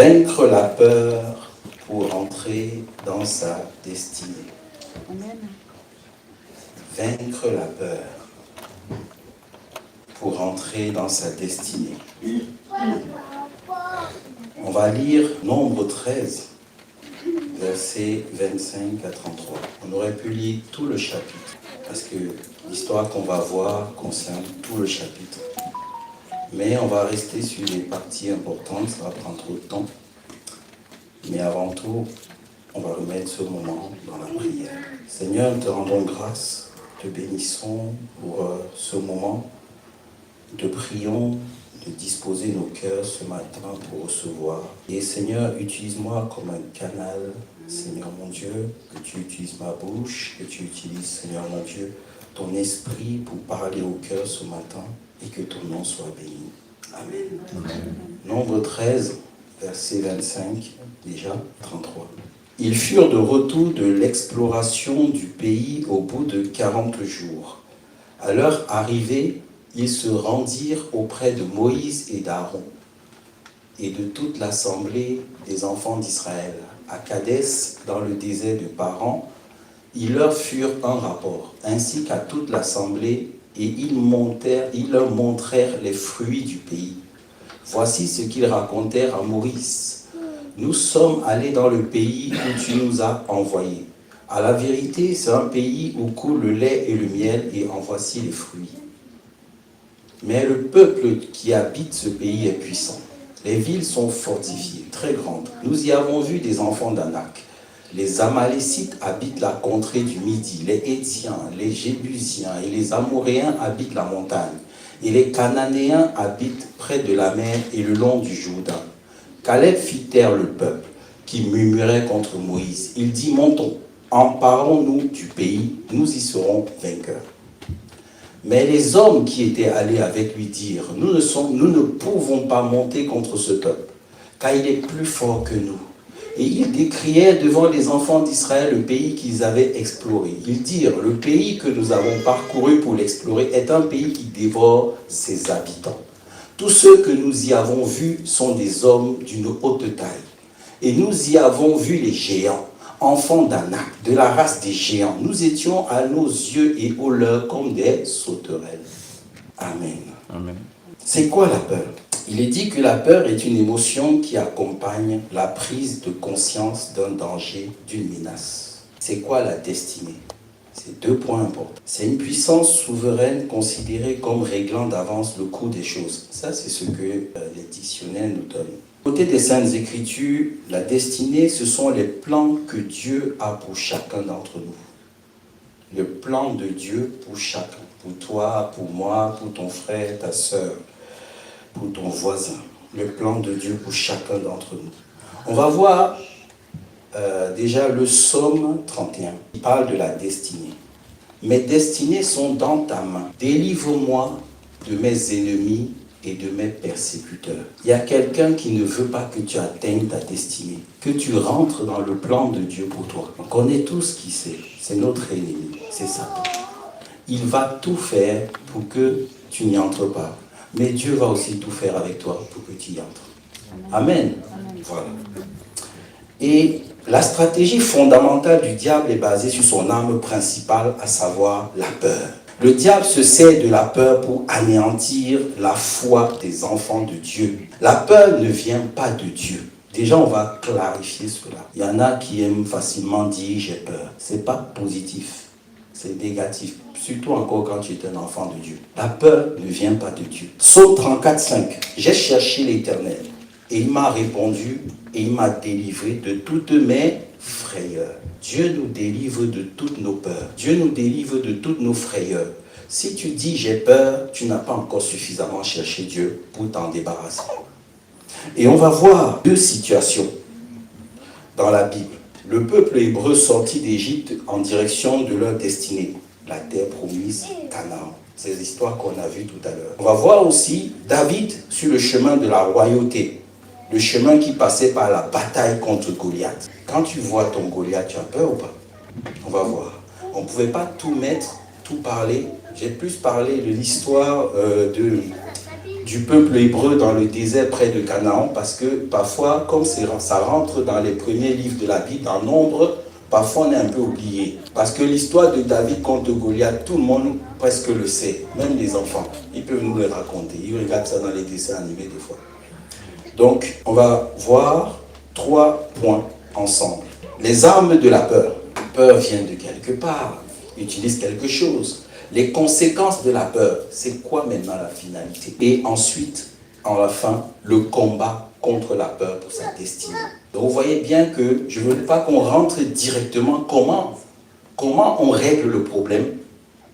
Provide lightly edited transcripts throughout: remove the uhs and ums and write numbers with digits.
Vaincre la peur pour entrer dans sa destinée. Amen. Vaincre la peur pour entrer dans sa destinée. On va lire Nombre 13, versets 25 à 33. On aurait pu lire tout le chapitre, parce que l'histoire qu'on va voir concerne tout le chapitre. Mais on va rester sur les parties importantes, ça va prendre trop de temps. Mais avant tout, on va remettre ce moment dans la prière. Seigneur, nous te rendons grâce, te bénissons pour ce moment. Te prions de disposer nos cœurs ce matin pour recevoir. Et Seigneur, utilise-moi comme un canal, Seigneur mon Dieu, que tu utilises ma bouche, que tu utilises, Seigneur mon Dieu, ton esprit pour parler au cœur ce matin et que ton nom soit béni. Amen. Amen. Nombre 13, verset 25, déjà 33. Ils furent de retour de l'exploration du pays au bout de 40 jours. À leur arrivée, ils se rendirent auprès de Moïse et d'Aaron et de toute l'assemblée des enfants d'Israël. À Kadès, dans le désert de Paran, ils leur furent un rapport, ainsi qu'à toute l'assemblée, et ils leur montrèrent les fruits du pays. Voici ce qu'ils racontèrent à Moïse. Nous sommes allés dans le pays où tu nous as envoyés. À la vérité, c'est un pays où coule le lait et le miel, et en voici les fruits. Mais le peuple qui habite ce pays est puissant. Les villes sont fortifiées, très grandes. Nous y avons vu des enfants d'Anak. Les Amalécites habitent la contrée du Midi. Les Hétiens, les Jébusiens et les Amoréens habitent la montagne. Et les Cananéens habitent près de la mer et le long du Jourdain. Caleb fit taire le peuple qui murmurait contre Moïse. Il dit, montons, emparons-nous du pays, nous y serons vainqueurs. Mais les hommes qui étaient allés avec lui dirent, nous ne pouvons pas monter contre ce peuple, car il est plus fort que nous. Et ils décrièrent devant les enfants d'Israël le pays qu'ils avaient exploré. Ils dirent, le pays que nous avons parcouru pour l'explorer est un pays qui dévore ses habitants. Tous ceux que nous y avons vus sont des hommes d'une haute taille. Et nous y avons vu les géants, enfants d'Anak, de la race des géants. Nous étions à nos yeux et aux leurs comme des sauterelles. Amen. Amen. C'est quoi la peur? Il est dit que la peur est une émotion qui accompagne la prise de conscience d'un danger, d'une menace. C'est quoi la destinée? C'est 2 points importants. C'est une puissance souveraine considérée comme réglant d'avance le cours des choses. Ça, c'est ce que les dictionnaires nous donnent. Côté des Saintes Écritures, la destinée, ce sont les plans que Dieu a pour chacun d'entre nous. Le plan de Dieu pour chacun. Pour toi, pour moi, pour ton frère, ta sœur, pour ton voisin. Le plan de Dieu pour chacun d'entre nous. On va voir déjà le psaume 31. Il parle de la destinée. Mes destinées sont dans ta main. Délivre-moi de mes ennemis et de mes persécuteurs. Il y a quelqu'un qui ne veut pas que tu atteignes ta destinée, que tu rentres dans le plan de Dieu pour toi. On connaît tous qui c'est. C'est notre ennemi, c'est Satan. Il va tout faire pour que tu n'y entres pas. Mais Dieu va aussi tout faire avec toi pour que tu y entres. Amen. Amen. Voilà. Et la stratégie fondamentale du diable est basée sur son arme principale, à savoir la peur. Le diable se sert de la peur pour anéantir la foi des enfants de Dieu. La peur ne vient pas de Dieu. Déjà, on va clarifier cela. Il y en a qui aiment facilement dire « j'ai peur ». Ce n'est pas positif, c'est négatif. Surtout encore quand tu es un enfant de Dieu. La peur ne vient pas de Dieu. Psaume 34, 5. « J'ai cherché l'Éternel et il m'a répondu et il m'a délivré de toutes mes frayeurs. » Dieu nous délivre de toutes nos peurs. Dieu nous délivre de toutes nos frayeurs. Si tu dis « j'ai peur », tu n'as pas encore suffisamment cherché Dieu pour t'en débarrasser. Et on va voir 2 situations dans la Bible. Le peuple hébreu sorti d'Égypte en direction de leur destinée, la terre promise, Canaan. Ces histoires qu'on a vues tout à l'heure. On va voir aussi David sur le chemin de la royauté. Le chemin qui passait par la bataille contre Goliath. Quand tu vois ton Goliath, tu as peur ou pas? On va voir. On ne pouvait pas tout mettre, tout parler. J'ai plus parlé de l'histoire du peuple hébreu dans le désert près de Canaan, parce que parfois, comme ça rentre dans les premiers livres de la Bible, dans Nombre, parfois on est un peu oublié. Parce que l'histoire de David contre Goliath, tout le monde presque le sait, même les enfants. Ils peuvent nous le raconter. Ils regardent ça dans les dessins animés des fois. Donc, on va voir 3 points ensemble. Les armes de la peur. La peur vient de quelque part, utilise quelque chose. Les conséquences de la peur, c'est quoi maintenant la finalité? Et ensuite, en la fin, le combat contre la peur pour sa destinée. Donc vous voyez bien que je ne veux pas qu'on rentre directement comment on règle le problème,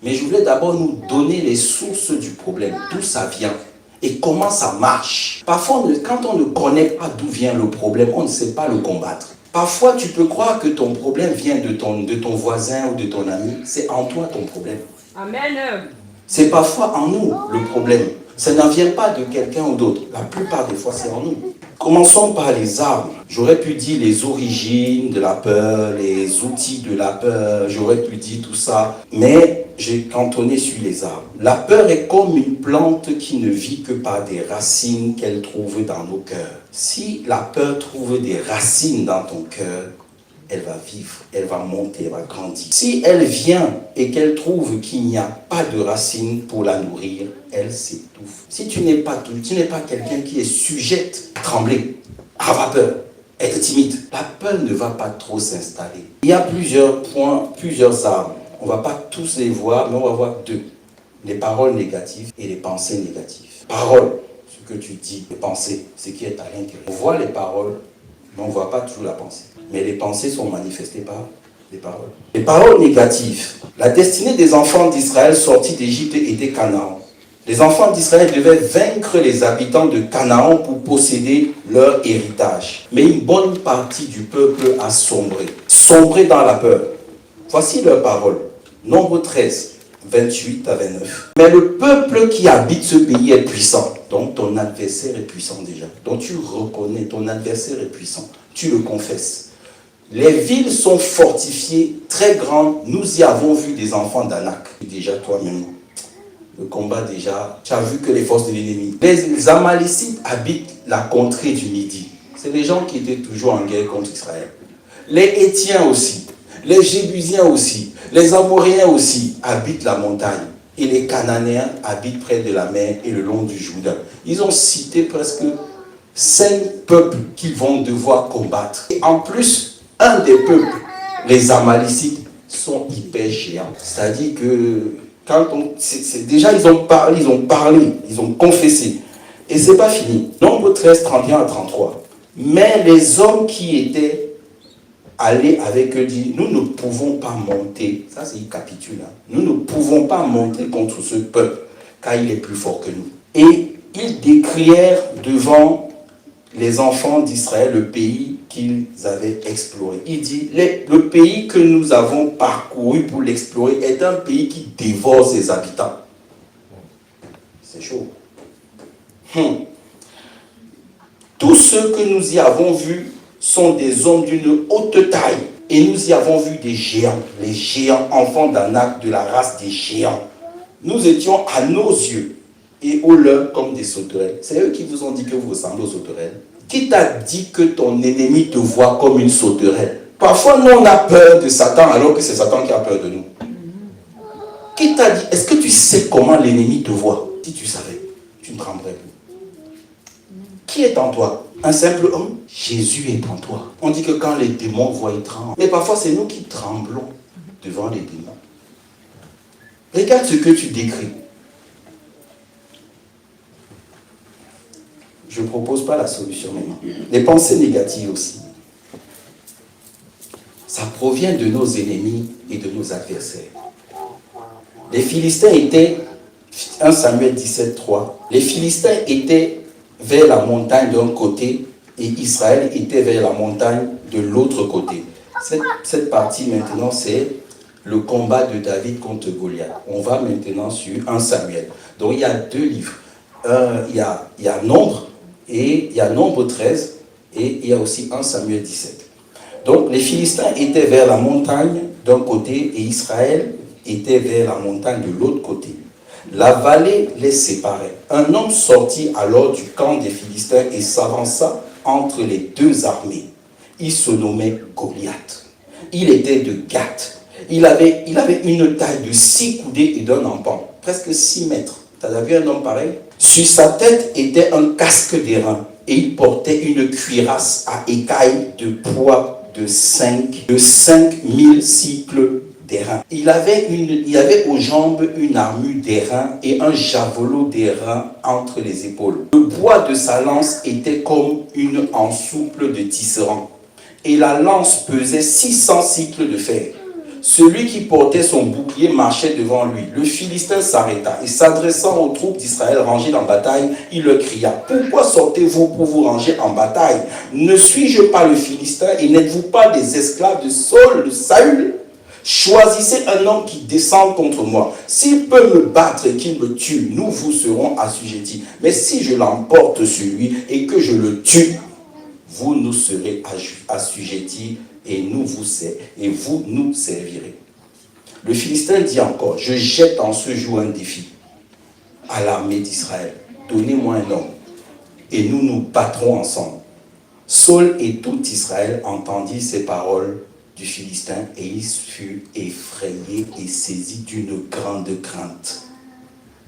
mais je voulais d'abord nous donner les sources du problème, d'où ça vient et comment ça marche. Parfois, quand on ne connaît pas d'où vient le problème, on ne sait pas le combattre. Parfois, tu peux croire que ton problème vient de ton voisin ou de ton ami. C'est en toi ton problème. Amen. C'est parfois en nous le problème. Ça n'en vient pas de quelqu'un ou d'autre. La plupart des fois, c'est en nous. Commençons par les armes. J'aurais pu dire les origines de la peur, les outils de la peur, j'aurais pu dire tout ça, mais j'ai cantonné sur les armes. La peur est comme une plante qui ne vit que par des racines qu'elle trouve dans nos cœurs. Si la peur trouve des racines dans ton cœur, elle va vivre, elle va monter, elle va grandir. Si elle vient et qu'elle trouve qu'il n'y a pas de racines pour la nourrir, elle s'étouffe. Si tu n'es pas quelqu'un qui est sujette à trembler, à avoir peur, être timide, la peur ne va pas trop s'installer. Il y a plusieurs points, plusieurs armes. On ne va pas tous les voir, mais on va voir 2. Les paroles négatives et les pensées négatives. Paroles, ce que tu dis, les pensées, ce qui est à l'intérieur. On voit les paroles, mais on ne voit pas toujours la pensée. Mais les pensées sont manifestées par les paroles. Les paroles négatives. La destinée des enfants d'Israël sortis d'Égypte était Canaan. Les enfants d'Israël devaient vaincre les habitants de Canaan pour posséder leur héritage. Mais une bonne partie du peuple a sombré dans la peur. Voici leurs paroles. Nombre 13, 28 à 29. Mais le peuple qui habite ce pays est puissant. Donc ton adversaire est puissant déjà. Donc tu reconnais, ton adversaire est puissant. Tu le confesses. Les villes sont fortifiées, très grandes. Nous y avons vu des enfants d'Anak. Déjà toi-même, le combat déjà. Tu as vu que les forces de l'ennemi. Les Amalécites habitent la contrée du Midi. C'est les gens qui étaient toujours en guerre contre Israël. Les Hétiens aussi. Les Jébusiens aussi. Les Amoréens aussi habitent la montagne. Et les Cananéens habitent près de la mer et le long du Jourdain. Ils ont cité presque 5 peuples qu'ils vont devoir combattre. Et en plus, un des peuples, les Amalécites, sont hyper géants. C'est-à-dire que déjà ils ont parlé, ils ont confessé. Et c'est pas fini. Nombre 13, 31 à 33. Mais les hommes qui étaient allés avec eux disent, nous ne pouvons pas monter. Ça c'est une capitule. Nous ne pouvons pas monter contre ce peuple, car il est plus fort que nous. Et ils décrièrent devant les enfants d'Israël le pays qu'ils avaient exploré. Il dit, le pays que nous avons parcouru pour l'explorer est un pays qui dévore ses habitants. C'est chaud. Tous ceux que nous y avons vus sont des hommes d'une haute taille. Et nous y avons vu des géants, les géants, enfants d'Anak, de la race des géants. Nous étions à nos yeux et aux leurs comme des sauterelles. C'est eux qui vous ont dit que vous ressemblez aux sauterelles. Qui t'a dit que ton ennemi te voit comme une sauterelle? Parfois, nous, on a peur de Satan alors que c'est Satan qui a peur de nous. Qui t'a dit? Est-ce que tu sais comment l'ennemi te voit? Si tu savais, tu ne tremblerais plus. Qui est en toi? Un simple homme? Jésus est en toi. On dit que quand les démons voient, ils tremblent. Mais parfois, c'est nous qui tremblons devant les démons. Regarde ce que tu décris. Je ne propose pas la solution maintenant. Les pensées négatives aussi. Ça provient de nos ennemis et de nos adversaires. Les Philistins étaient, 1 Samuel 17, 3, les Philistins étaient vers la montagne d'un côté et Israël était vers la montagne de l'autre côté. Cette partie maintenant, c'est le combat de David contre Goliath. On va maintenant sur 1 Samuel. Donc il y a 2 livres. Il y a Nombre, et il y a Nombre 13, et il y a aussi 1 Samuel 17. Donc les Philistins étaient vers la montagne d'un côté et Israël était vers la montagne de l'autre côté. La vallée les séparait. Un homme sortit alors du camp des Philistins et s'avança entre les deux armées. Il se nommait Goliath. Il était de Gath. Il avait une taille de 6 coudées et d'un empan, presque 6 mètres. Tu as vu un homme pareil? Sur sa tête était un casque d'airain et il portait une cuirasse à écailles de poids de 5000 cycles d'airain. Il avait aux jambes une armure d'airain et un javelot d'airain entre les épaules. Le bois de sa lance était comme une ensouple de tisserand et la lance pesait 600 cycles de fer. Celui qui portait son bouclier marchait devant lui. Le Philistin s'arrêta et s'adressant aux troupes d'Israël rangées en bataille, il leur cria: pourquoi sortez-vous pour vous ranger en bataille? Ne suis-je pas le Philistin et n'êtes-vous pas des esclaves de Saul, de Saül? Choisissez un homme qui descende contre moi. S'il peut me battre et qu'il me tue, nous vous serons assujettis. Mais si je l'emporte sur lui et que je le tue, vous nous serez assujettis et vous nous servirez. Le Philistin dit encore: je jette en ce jour un défi à l'armée d'Israël. Donnez-moi un homme et nous nous battrons ensemble. Saul et tout Israël entendirent ces paroles du Philistin et il fut effrayé et saisi d'une grande crainte.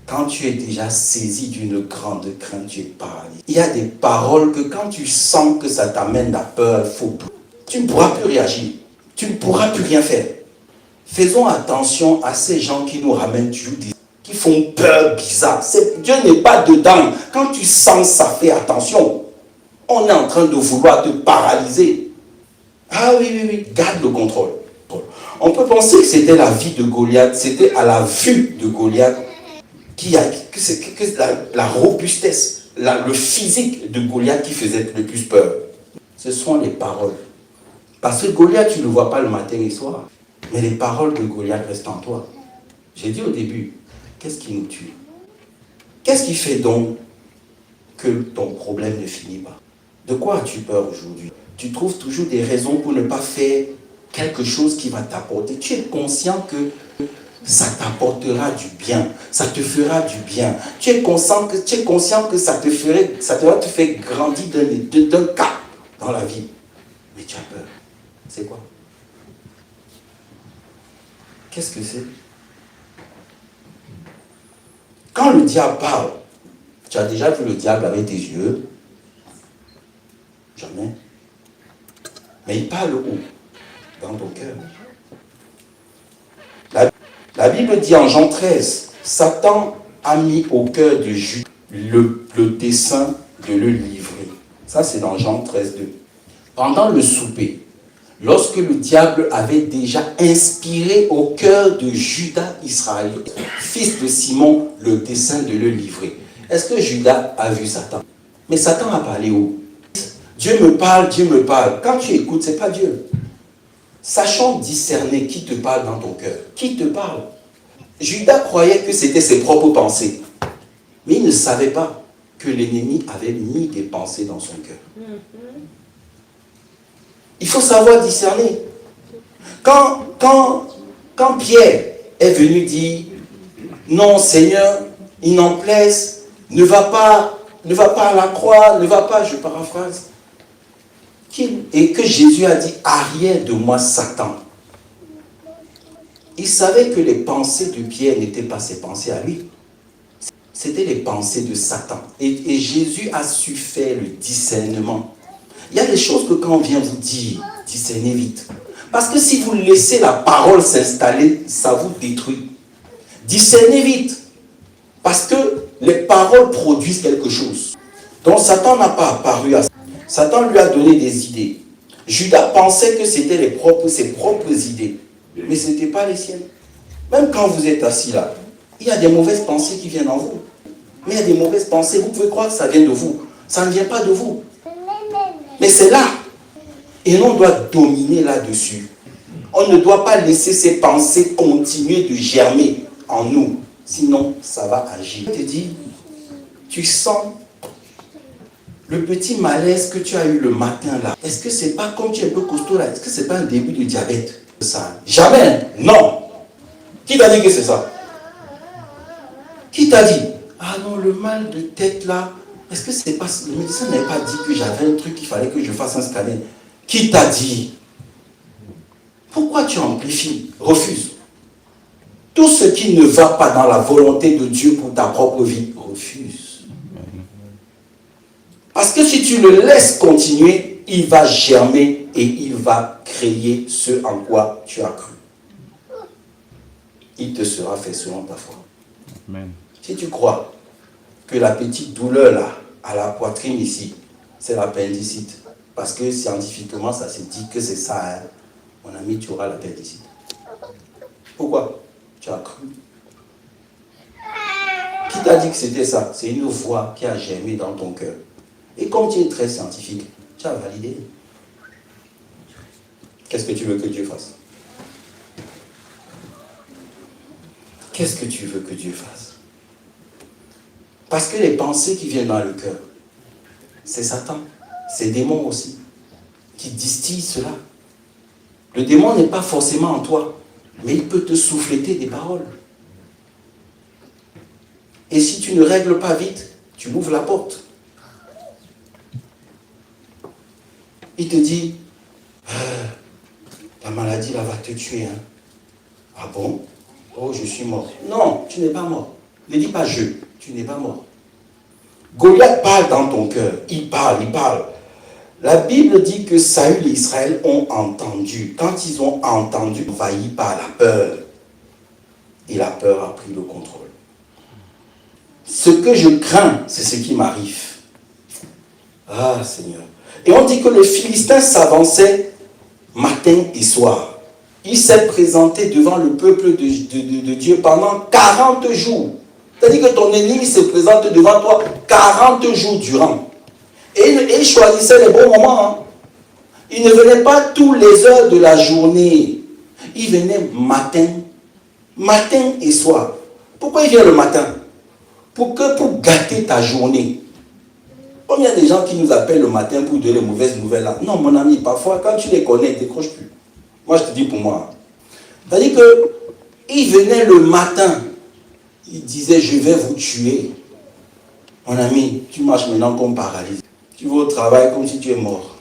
Quand tu es déjà saisi d'une grande crainte, tu es paralysé. Il y a des paroles que quand tu sens que ça t'amène la peur, tu ne pourras plus réagir. Tu ne pourras plus rien faire. Faisons attention à ces gens qui nous ramènent toujours qui font peur bizarre. Dieu n'est pas dedans. Quand tu sens ça, fais attention. On est en train de vouloir te paralyser. Ah oui, garde le contrôle. On peut penser que c'était la vie de Goliath, c'était à la vue de Goliath que la robustesse, le physique de Goliath qui faisait le plus peur. Ce sont les paroles. Parce que Goliath, tu ne le vois pas le matin et le soir. Mais les paroles de Goliath restent en toi. J'ai dit au début, qu'est-ce qui nous tue? Qu'est-ce qui fait donc que ton problème ne finit pas? De quoi as-tu peur aujourd'hui? Tu trouves toujours des raisons pour ne pas faire quelque chose qui va t'apporter. Tu es conscient que ça t'apportera du bien, ça te fera du bien. Tu es conscient que ça va te faire grandir d'un cap dans la vie. Mais tu as peur. C'est quoi? Qu'est-ce que c'est? Quand le diable parle, tu as déjà vu le diable avec tes yeux? Jamais. Mais il parle où? Dans ton cœur. La Bible dit en Jean 13, Satan a mis au cœur de Judas le dessein de le livrer. Ça, c'est dans Jean 13, 2. Pendant le souper, lorsque le diable avait déjà inspiré au cœur de Judas Iscariote, fils de Simon, le dessein de le livrer. Est-ce que Judas a vu Satan? Mais Satan a parlé où? Dieu me parle, Dieu me parle. Quand tu écoutes, ce n'est pas Dieu. Sachons discerner qui te parle dans ton cœur. Qui te parle? Judas croyait que c'était ses propres pensées. Mais il ne savait pas que l'ennemi avait mis des pensées dans son cœur. Il faut savoir discerner. Quand Pierre est venu dire: non Seigneur, il n'en plaise, ne va pas à la croix, ne va pas, je paraphrase. Et que Jésus a dit: arrière de moi Satan. Il savait que les pensées de Pierre n'étaient pas ses pensées à lui. C'était les pensées de Satan. Et Jésus a su faire le discernement. Il y a des choses que quand on vient vous dire, discernez vite. Parce que si vous laissez la parole s'installer, ça vous détruit. Discernez vite. Parce que les paroles produisent quelque chose. Donc Satan n'a pas apparu à ça. Satan lui a donné des idées. Judas pensait que c'était ses propres idées. Mais ce n'était pas les siennes. Même quand vous êtes assis là, il y a des mauvaises pensées qui viennent en vous. Mais il y a des mauvaises pensées, vous pouvez croire que ça vient de vous. Ça ne vient pas de vous. Mais c'est là. Et on doit dominer là-dessus. On ne doit pas laisser ces pensées continuer de germer en nous. Sinon, ça va agir. Je te dis, tu sens le petit malaise que tu as eu le matin là. Est-ce que c'est pas comme tu es un peu costaud là? Est-ce que c'est pas un début de diabète? Ça. Jamais. Non. Qui t'a dit que c'est ça? Qui t'a dit? Ah non, le mal de tête là, est-ce que c'est pas... Le médecin n'avait pas dit que j'avais un truc qu'il fallait que je fasse un scanner. Qui t'a dit? Pourquoi tu amplifies? Refuse. Tout ce qui ne va pas dans la volonté de Dieu pour ta propre vie, refuse. Parce que si tu le laisses continuer, il va germer et il va créer ce en quoi tu as cru. Il te sera fait selon ta foi. Amen. Si tu crois que la petite douleur là, à la poitrine ici, c'est l'appendicite, parce que scientifiquement ça se dit que c'est ça, hein, mon ami, tu auras l'appendicite. Pourquoi? Tu as cru. Qui t'a dit que c'était ça? C'est une voix qui a germé dans ton cœur. Et comme tu es très scientifique, tu as validé. Qu'est-ce que tu veux que Dieu fasse? Qu'est-ce que tu veux que Dieu fasse? Parce que les pensées qui viennent dans le cœur, c'est Satan, c'est démon aussi, qui distille cela. Le démon n'est pas forcément en toi, mais il peut te souffléter des paroles. Et si tu ne règles pas vite, tu ouvres la porte. Il te dit, la maladie là va te tuer. Hein. Ah bon? Oh, je suis mort. Non, tu n'es pas mort. Ne dis pas je, tu n'es pas mort. Goliath parle dans ton cœur. Il parle, il parle. La Bible dit que Saül et Israël ont entendu. Quand ils ont entendu, envahis par la peur. Et la peur a pris le contrôle. Ce que je crains, c'est ce qui m'arrive. Ah, Seigneur. Et on dit que le Philistin s'avançait matin et soir. Il s'est présenté devant le peuple de Dieu pendant 40 jours. C'est-à-dire que ton ennemi se présente devant toi 40 jours durant. Et il choisissait les bons moments. Hein. Il ne venait pas tous les heures de la journée. Il venait matin et soir. Pourquoi il vient le matin? Pour gâter ta journée. Combien de gens qui nous appellent le matin pour donner les mauvaises nouvelles là? Non, mon ami, parfois, quand tu les connais, ne décroche plus. Moi, je te dis pour moi. C'est-à-dire qu'il venait le matin. Il disait, je vais vous tuer. Mon ami, tu marches maintenant comme paralysé. Tu vas au travail comme si tu es mort.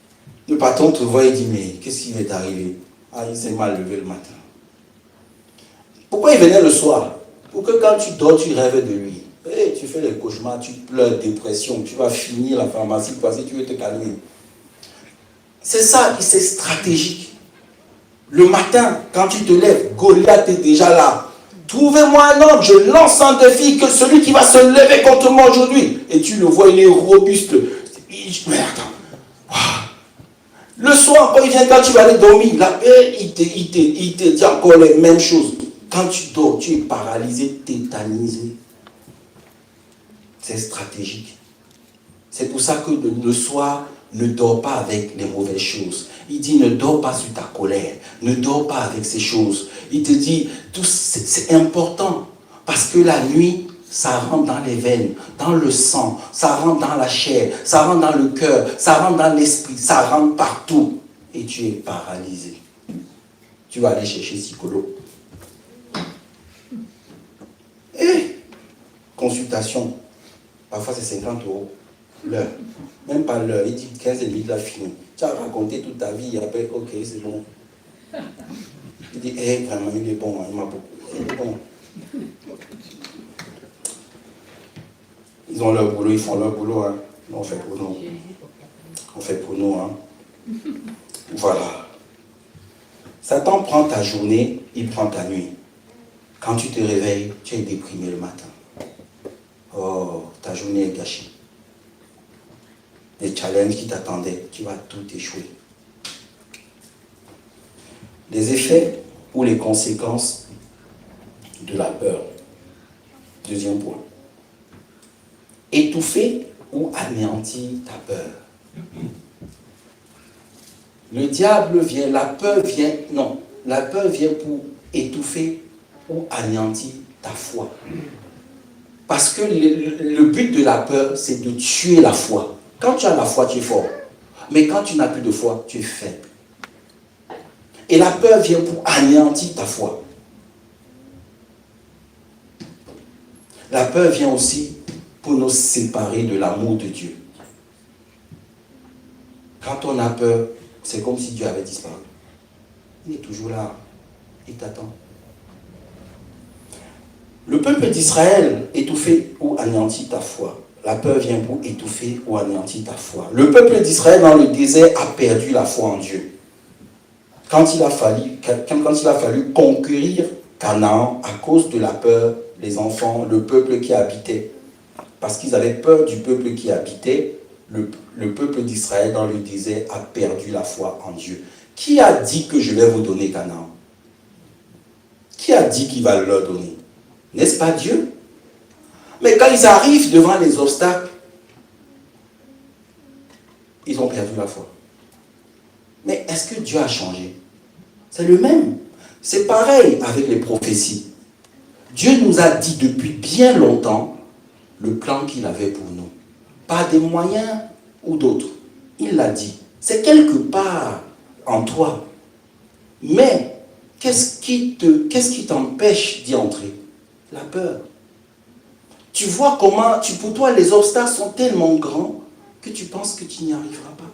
Le patron te voit et dit, mais qu'est-ce qui va t'arriver? Ah, il s'est mal levé le matin. Pourquoi il venait le soir? Pour que quand tu dors, tu rêves de lui. Hey, tu fais les cauchemars, tu pleures, dépression, tu vas finir la pharmacie parce que tu veux te calmer. C'est ça, c'est stratégique. Le matin, quand tu te lèves, Goliath est déjà là. Trouvez-moi un homme, je lance un défi, que celui qui va se lever contre moi aujourd'hui. Et tu le vois, il est robuste. Mais attends. Le soir, quand il vient, quand tu vas aller dormir, là, il te dit encore les mêmes choses. Quand tu dors, tu es paralysé, tétanisé. C'est stratégique. C'est pour ça que le soir, ne dors pas avec les mauvaises choses. Il dit, ne dors pas sur ta colère. Ne dors pas avec ces choses. Il te dit, c'est important. Parce que la nuit, ça rentre dans les veines, dans le sang, ça rentre dans la chair, ça rentre dans le cœur, ça rentre dans l'esprit, ça rentre partout. Et tu es paralysé. Tu vas aller chercher psychologue. Et consultation. Parfois, c'est 50 € l'heure. Même pas l'heure. Il dit 15 minutes, là, fini. Tu as raconté toute ta vie, et après, ok, c'est bon. Il dit, vraiment, il est bon, il m'a beaucoup. Il est bon. Ils ont leur boulot, ils font leur boulot. Hein. On fait pour nous. On fait pour nous. Hein. Voilà. Satan prend ta journée, il prend ta nuit. Quand tu te réveilles, tu es déprimé le matin. Oh, ta journée est gâchée. Les challenges qui t'attendaient, tu vas tout échouer. Les effets ou les conséquences de la peur. Deuxième point. Étouffer ou anéantir ta peur. Le diable vient, la peur vient pour étouffer ou anéantir ta foi. Parce que le but de la peur, c'est de tuer la foi. Quand tu as la foi, tu es fort. Mais quand tu n'as plus de foi, tu es faible. Et la peur vient pour anéantir ta foi. La peur vient aussi pour nous séparer de l'amour de Dieu. Quand on a peur, c'est comme si Dieu avait disparu. Il est toujours là. Il t'attend. Le peuple d'Israël étouffait ou anéantit ta foi. La peur vient pour étouffer ou anéantir ta foi. Le peuple d'Israël dans le désert a perdu la foi en Dieu. Quand il a fallu conquérir Canaan à cause de la peur, les enfants, le peuple qui habitait, parce qu'ils avaient peur du peuple qui habitait, le peuple d'Israël dans le désert a perdu la foi en Dieu. Qui a dit que je vais vous donner Canaan? Qui a dit qu'il va leur donner? N'est-ce pas Dieu? Mais quand ils arrivent devant les obstacles, ils ont perdu la foi. Mais est-ce que Dieu a changé? C'est le même. C'est pareil avec les prophéties. Dieu nous a dit depuis bien longtemps le plan qu'il avait pour nous. Par des moyens ou d'autres. Il l'a dit. C'est quelque part en toi. Mais qu'est-ce qui t'empêche d'y entrer? La peur. Tu vois comment, pour toi, les obstacles sont tellement grands que tu penses que tu n'y arriveras pas.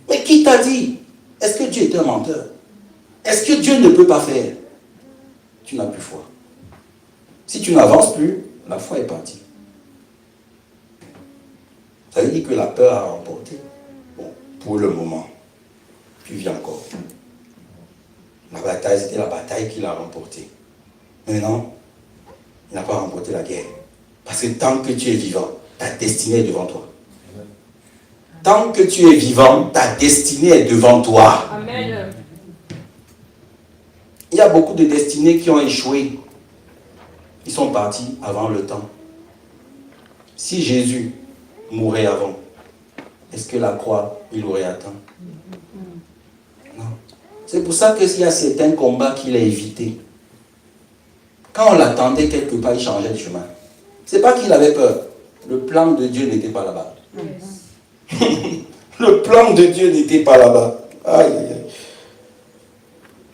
Mais qui t'a dit? Est-ce que Dieu est un menteur? Est-ce que Dieu ne peut pas faire? Tu n'as plus foi. Si tu n'avances plus, la foi est partie. Ça veut dire que la peur a remporté. Bon, pour le moment. Puis vient encore. La bataille, c'était la bataille qu'il a remportée. Maintenant, il n'a pas remporté la guerre. Parce que tant que tu es vivant, ta destinée est devant toi. Tant que tu es vivant, ta destinée est devant toi. Amen. Il y a beaucoup de destinées qui ont échoué. Ils sont partis avant le temps. Si Jésus mourait avant, est-ce que la croix, il l'aurait atteint? Non. C'est pour ça qu'il y a certains combats qu'il a évités. Quand on l'attendait quelque part, il changeait de chemin. Ce n'est pas qu'il avait peur. Le plan de Dieu n'était pas là-bas. Le plan de Dieu n'était pas là-bas. Aïe, aïe, aïe.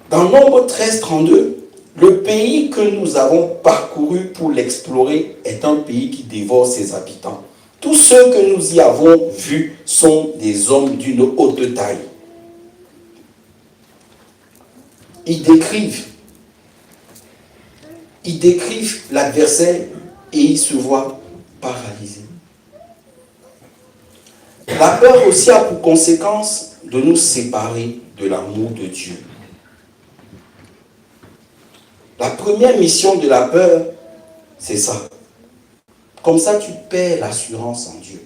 Dans Nombre 13, 32, le pays que nous avons parcouru pour l'explorer est un pays qui dévore ses habitants. Tous ceux que nous y avons vus sont des hommes d'une haute taille. Ils décrivent l'adversaire et ils se voient paralysés. La peur aussi a pour conséquence de nous séparer de l'amour de Dieu. La première mission de la peur, c'est ça. Comme ça, tu perds l'assurance en Dieu.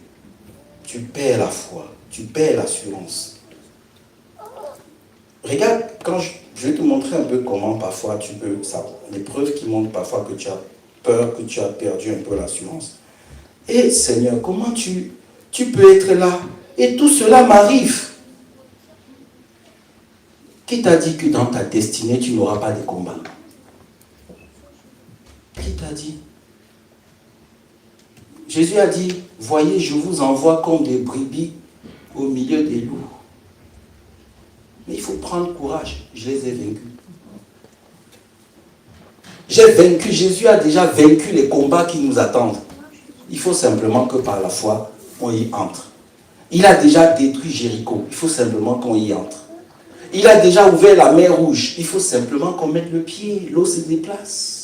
Tu perds la foi. Tu perds l'assurance. Regarde, quand je vais te montrer un peu comment parfois tu peux... les preuves qui montrent parfois que tu as peur, que tu as perdu un peu l'assurance. Et Seigneur, comment tu peux être là? Et tout cela m'arrive. Qui t'a dit que dans ta destinée, tu n'auras pas de combat? Qui t'a dit? Jésus a dit, voyez, je vous envoie comme des brebis au milieu des loups. Mais il faut prendre courage. Je les ai vaincus. J'ai vaincu. Jésus a déjà vaincu les combats qui nous attendent. Il faut simplement que par la foi, on y entre. Il a déjà détruit Jéricho. Il faut simplement qu'on y entre. Il a déjà ouvert la mer Rouge. Il faut simplement qu'on mette le pied. L'eau se déplace.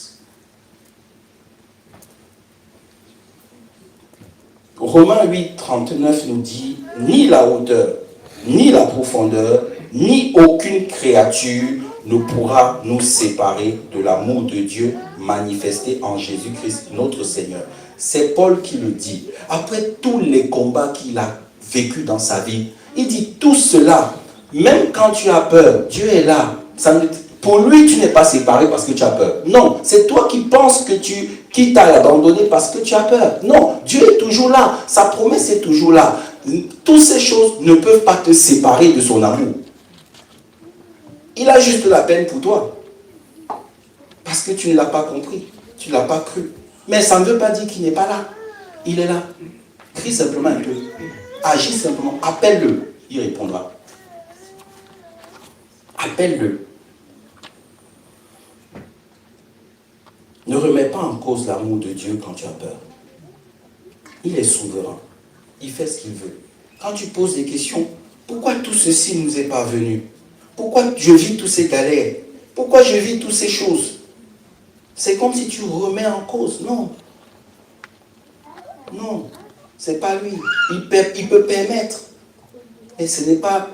Romains 8, 39 nous dit, ni la hauteur, ni la profondeur, ni aucune créature ne pourra nous séparer de l'amour de Dieu manifesté en Jésus-Christ, notre Seigneur. C'est Paul qui le dit. Après tous les combats qu'il a vécu dans sa vie, il dit tout cela, même quand tu as peur, Dieu est là. Pour lui, tu n'es pas séparé parce que tu as peur. Non, c'est toi qui penses qui t'a abandonné parce que tu as peur. Non, Dieu est toujours là. Sa promesse est toujours là. Toutes ces choses ne peuvent pas te séparer de son amour. Il a juste la peine pour toi. Parce que tu ne l'as pas compris. Tu ne l'as pas cru. Mais ça ne veut pas dire qu'il n'est pas là. Il est là. Crie simplement un peu. Agis simplement. Appelle-le. Il répondra. Appelle-le. Ne remets pas en cause cause l'amour de Dieu quand tu as peur. Il est souverain. Il fait ce qu'il veut. Quand tu poses des questions, pourquoi tout ceci ne nous est pas venu? Pourquoi je vis toutes ces galères? Pourquoi je vis toutes ces choses? C'est comme si tu remets en cause. Non. Non. C'est pas lui. Il peut permettre. Et ce n'est pas...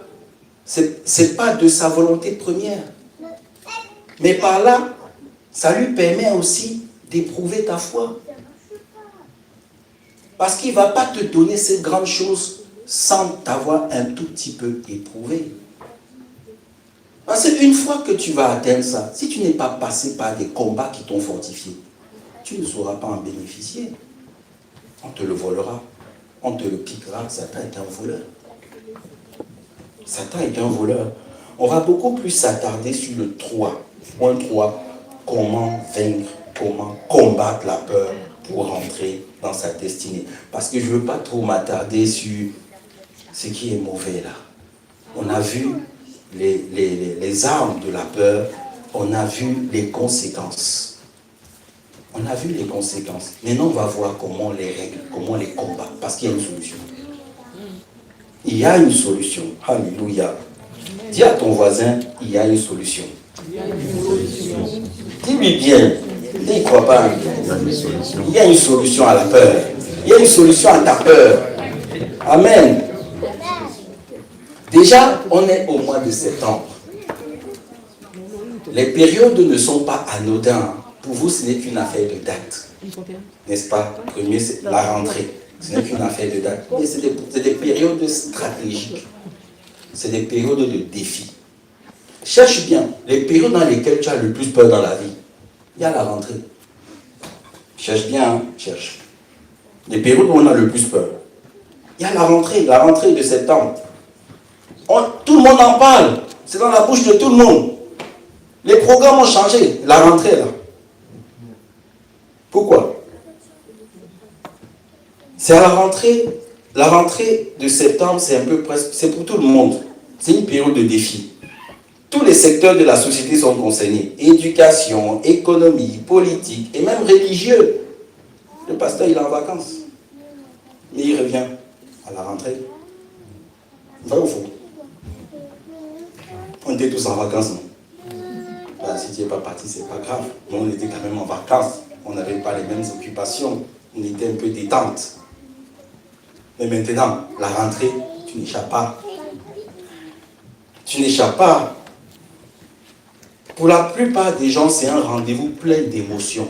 C'est pas de sa volonté première. Mais par là, ça lui permet aussi d'éprouver ta foi. Parce qu'il ne va pas te donner ces grandes choses sans t'avoir un tout petit peu éprouvé. Parce qu'une fois que tu vas atteindre ça, si tu n'es pas passé par des combats qui t'ont fortifié, tu ne sauras pas en bénéficier. On te le volera, on te le piquera. Satan est un voleur. Satan est un voleur. On va beaucoup plus s'attarder sur le 3. Point 3. Comment vaincre, comment combattre la peur pour rentrer dans sa destinée. Parce que je ne veux pas trop m'attarder sur ce qui est mauvais là. On a vu les armes de la peur, on a vu les conséquences. On a vu les conséquences. Maintenant, on va voir comment on les règle, comment on les combat. Parce qu'il y a une solution. Il y a une solution. Alléluia. Dis à ton voisin, il y a une solution. Dis-lui bien. Il ne croit pas. Il y a une solution à la peur. Il y a une solution à ta peur. Amen. Déjà, on est au mois de septembre. Les périodes ne sont pas anodines. Pour vous, ce n'est qu'une affaire de date. N'est-ce pas? Premier, c'est la rentrée. Ce n'est qu'une affaire de date. Mais c'est des périodes stratégiques. C'est des périodes de défis. Cherche bien les périodes dans lesquelles tu as le plus peur dans la vie. Il y a la rentrée. Cherche bien, hein? Cherche. Les périodes où on a le plus peur. Il y a la rentrée de septembre. Tout le monde en parle. C'est dans la bouche de tout le monde. Les programmes ont changé. La rentrée, là. Pourquoi? C'est à la rentrée. La rentrée de septembre, c'est un peu presque... C'est pour tout le monde. C'est une période de défi. Tous les secteurs de la société sont concernés. Éducation, économie, politique et même religieux. Le pasteur, il est en vacances. Mais il revient à la rentrée. Vrai ou faux? On était tous en vacances, non? Ben, si tu n'es pas parti, c'est pas grave. Mais on était quand même en vacances. On n'avait pas les mêmes occupations. On était un peu détente. Mais maintenant, la rentrée, tu n'échappes pas. Tu n'échappes pas. Pour la plupart des gens, c'est un rendez-vous plein d'émotions.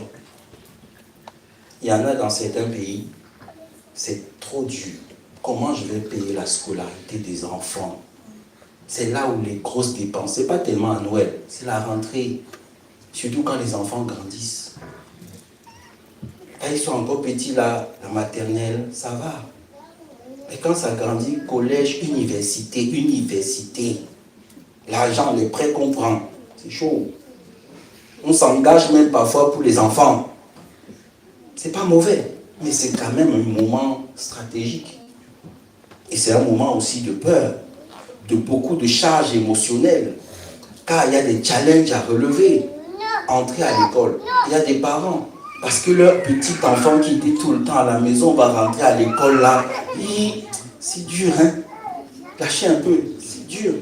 Il y en a dans certains pays, c'est trop dur. Comment je vais payer la scolarité des enfants? C'est là où les grosses dépenses, ce n'est pas tellement à Noël, c'est la rentrée. Surtout quand les enfants grandissent. Quand ils sont encore petits là, la maternelle, ça va. Mais quand ça grandit, collège, université, l'argent, les prêts qu'on prend, c'est chaud. On s'engage même parfois pour les enfants. C'est pas mauvais, mais c'est quand même un moment stratégique. Et c'est un moment aussi de peur, de beaucoup de charges émotionnelles, car il y a des challenges à relever. Entrer à l'école, il y a des parents, parce que leur petit enfant qui était tout le temps à la maison va rentrer à l'école là. C'est dur, hein? Lâchez un peu, c'est dur.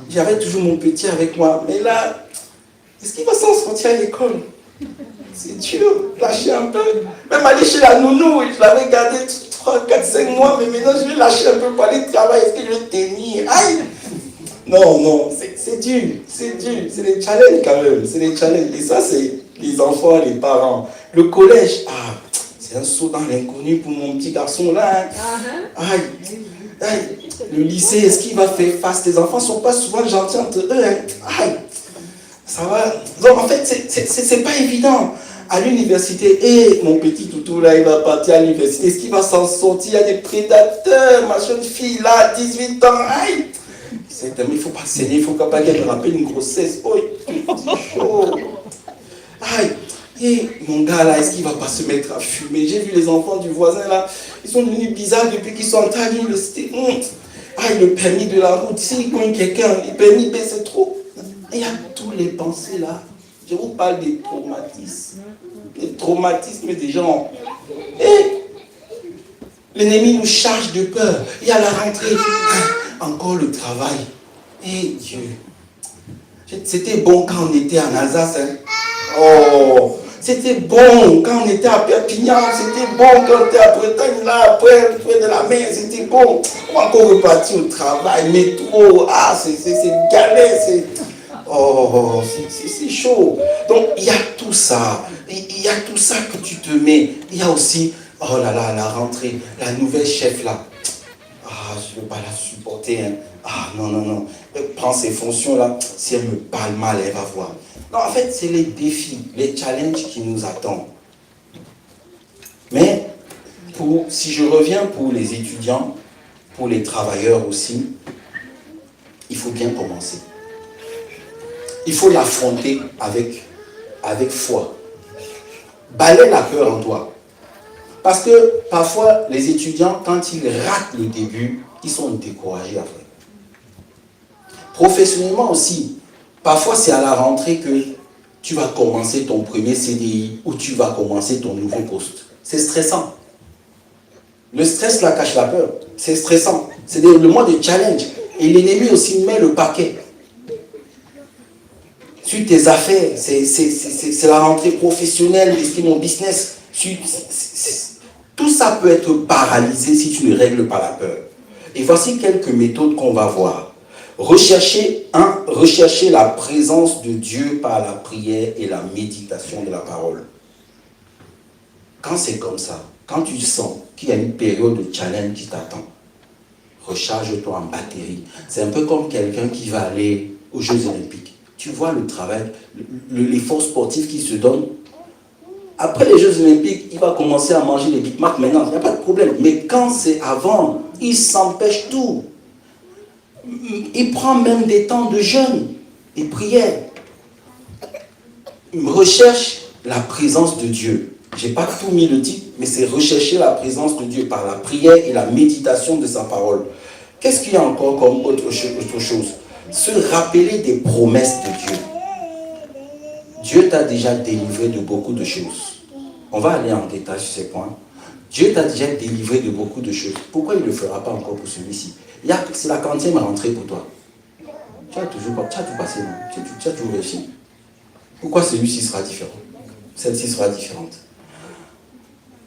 J'avais toujours mon petit avec moi, mais là, est-ce qu'il va s'en sortir à l'école? C'est dur, lâcher un peu. Même aller chez la nounou, je l'avais gardé 3, 4, 5 mois, mais maintenant je vais lâcher un peu pour aller travailler. Est-ce que je vais tenir? Aïe! Non, c'est dur, c'est des challenges quand même, c'est des challenges. Et ça, c'est les enfants, les parents. Le collège, c'est un saut dans l'inconnu pour mon petit garçon là. Aïe. Le lycée, est-ce qu'il va faire face? Les enfants ne sont pas souvent gentils entre eux. Aïe. Ça va. Donc en fait, c'est pas évident. À l'université, mon petit toutou là, il va partir à l'université. Est-ce qu'il va s'en sortir? Il y a des prédateurs. Ma jeune fille là, 18 ans. Aïe. Mais il ne faut pas saigner, il ne faut pas qu'elle me rappelle une grossesse. Oh, c'est chaud. Aïe. Et mon gars là, est-ce qu'il ne va pas se mettre à fumer? J'ai vu les enfants du voisin là, ils sont devenus bizarres depuis qu'ils sont entrés à l'université. Aïe, le permis de la route, s'il cogne quelqu'un, le permis B, c'est trop. Il y a tous les pensées là. Je vous parle des traumatismes. les traumatismes des gens. Et l'ennemi nous charge de peur. Il y a la rentrée, encore le travail. Et Dieu, c'était bon quand on était en Alsace. Hein? Oh, c'était bon quand on était à Perpignan, c'était bon quand on était à Bretagne, là, près de la mer, c'était bon. On va encore repartir au travail, métro, c'est galère, oh, c'est chaud. Donc, il y a tout ça. Il y a tout ça que tu te mets. Il y a aussi, oh là là, la rentrée, la nouvelle chef là. Je ne veux pas la supporter. Hein. Non, non, non. Elle prend ses fonctions là. Si elle me parle mal, elle va voir. Non, en fait, c'est les défis, les challenges qui nous attendent. Mais, si je reviens pour les étudiants, pour les travailleurs aussi, il faut bien commencer. Il faut l'affronter avec foi. Balaie la peur en toi. Parce que parfois, les étudiants, quand ils ratent le début, ils sont découragés après. Professionnellement aussi, parfois c'est à la rentrée que tu vas commencer ton premier CDI ou tu vas commencer ton nouveau poste. C'est stressant. Le stress là cache la peur. C'est stressant. C'est le mois de challenge. Et l'ennemi aussi met le paquet. Sur tes affaires, c'est la rentrée professionnelle, c'est mon business. Tout ça peut être paralysé si tu ne règles pas la peur. Et voici quelques méthodes qu'on va voir. Rechercher la présence de Dieu par la prière et la méditation de la parole. Quand c'est comme ça, quand tu sens qu'il y a une période de challenge qui t'attend, recharge-toi en batterie. C'est un peu comme quelqu'un qui va aller aux Jeux Olympiques. Tu vois le travail, l'effort sportif qui se donne. Après les Jeux Olympiques, il va commencer à manger les Big Mac maintenant, il n'y a pas de problème. Mais quand c'est avant, il s'empêche tout. Il prend même des temps de jeûne et prière. Il recherche la présence de Dieu. Je n'ai pas tout mis le titre, mais c'est rechercher la présence de Dieu par la prière et la méditation de sa parole. Qu'est-ce qu'il y a encore comme autre chose? Se rappeler des promesses de Dieu. Dieu t'a déjà délivré de beaucoup de choses. On va aller en détail sur ces points. Dieu t'a déjà délivré de beaucoup de choses. Pourquoi il ne le fera pas encore pour celui-ci? C'est la 40e rentrée pour toi. Tu as tout passé, non? Tu as tout réussi. Pourquoi celui-ci sera différent? Celle-ci sera différente.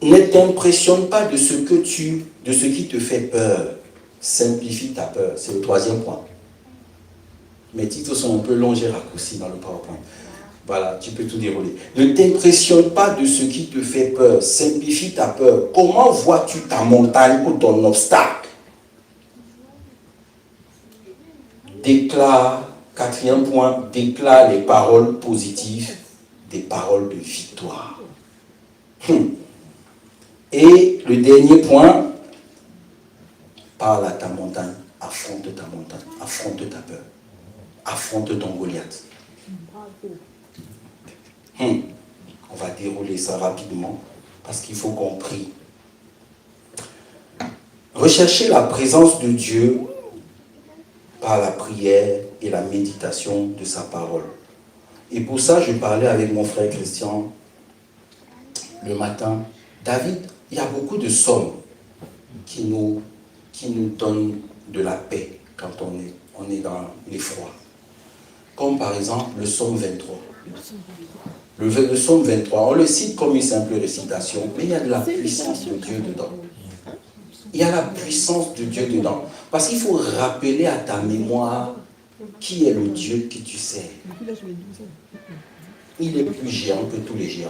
Ne t'impressionne pas de ce qui te fait peur. Simplifie ta peur. C'est le 3e point. Mes titres sont un peu longs, j'ai raccourci dans le PowerPoint. Voilà, tu peux tout dérouler. Ne t'impressionne pas de ce qui te fait peur. Simplifie ta peur. Comment vois-tu ta montagne ou ton obstacle? Déclare, 4e point, déclare les paroles positives, des paroles de victoire. Et le dernier point, parle à ta montagne, affronte ta montagne, affronte ta peur, affronte ton Goliath. On va dérouler ça rapidement parce qu'il faut qu'on prie. Rechercher la présence de Dieu par la prière et la méditation de sa parole. Et pour ça, je parlais avec mon frère Christian le matin. David, il y a beaucoup de psaumes qui nous donnent de la paix quand on est dans l'effroi. Comme par exemple le psaume 23. Le psaume 23, on le cite comme une simple récitation, mais il y a de la puissance de Dieu dedans. Il y a la puissance de Dieu dedans. Parce qu'il faut rappeler à ta mémoire qui est le Dieu que tu sais. Il est plus géant que tous les géants.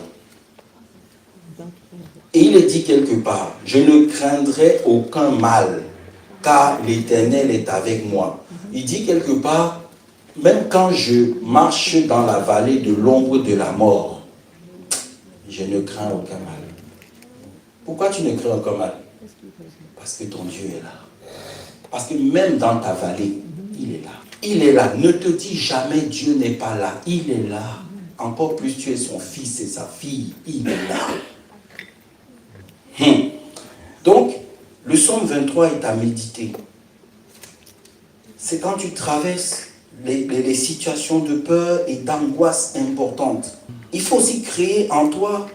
Et il est dit quelque part, je ne craindrai aucun mal, car l'Éternel est avec moi. Il dit quelque part, même quand je marche dans la vallée de l'ombre de la mort, je ne crains aucun mal. Pourquoi tu ne crains aucun mal? Parce que ton Dieu est là. Parce que même dans ta vallée, il est là. Il est là. Ne te dis jamais Dieu n'est pas là. Il est là. Encore plus tu es son fils et sa fille. Il est là. Donc, le psaume 23 est à méditer. C'est quand tu traverses les situations de peur et d'angoisse importantes. Il faut aussi créer en toi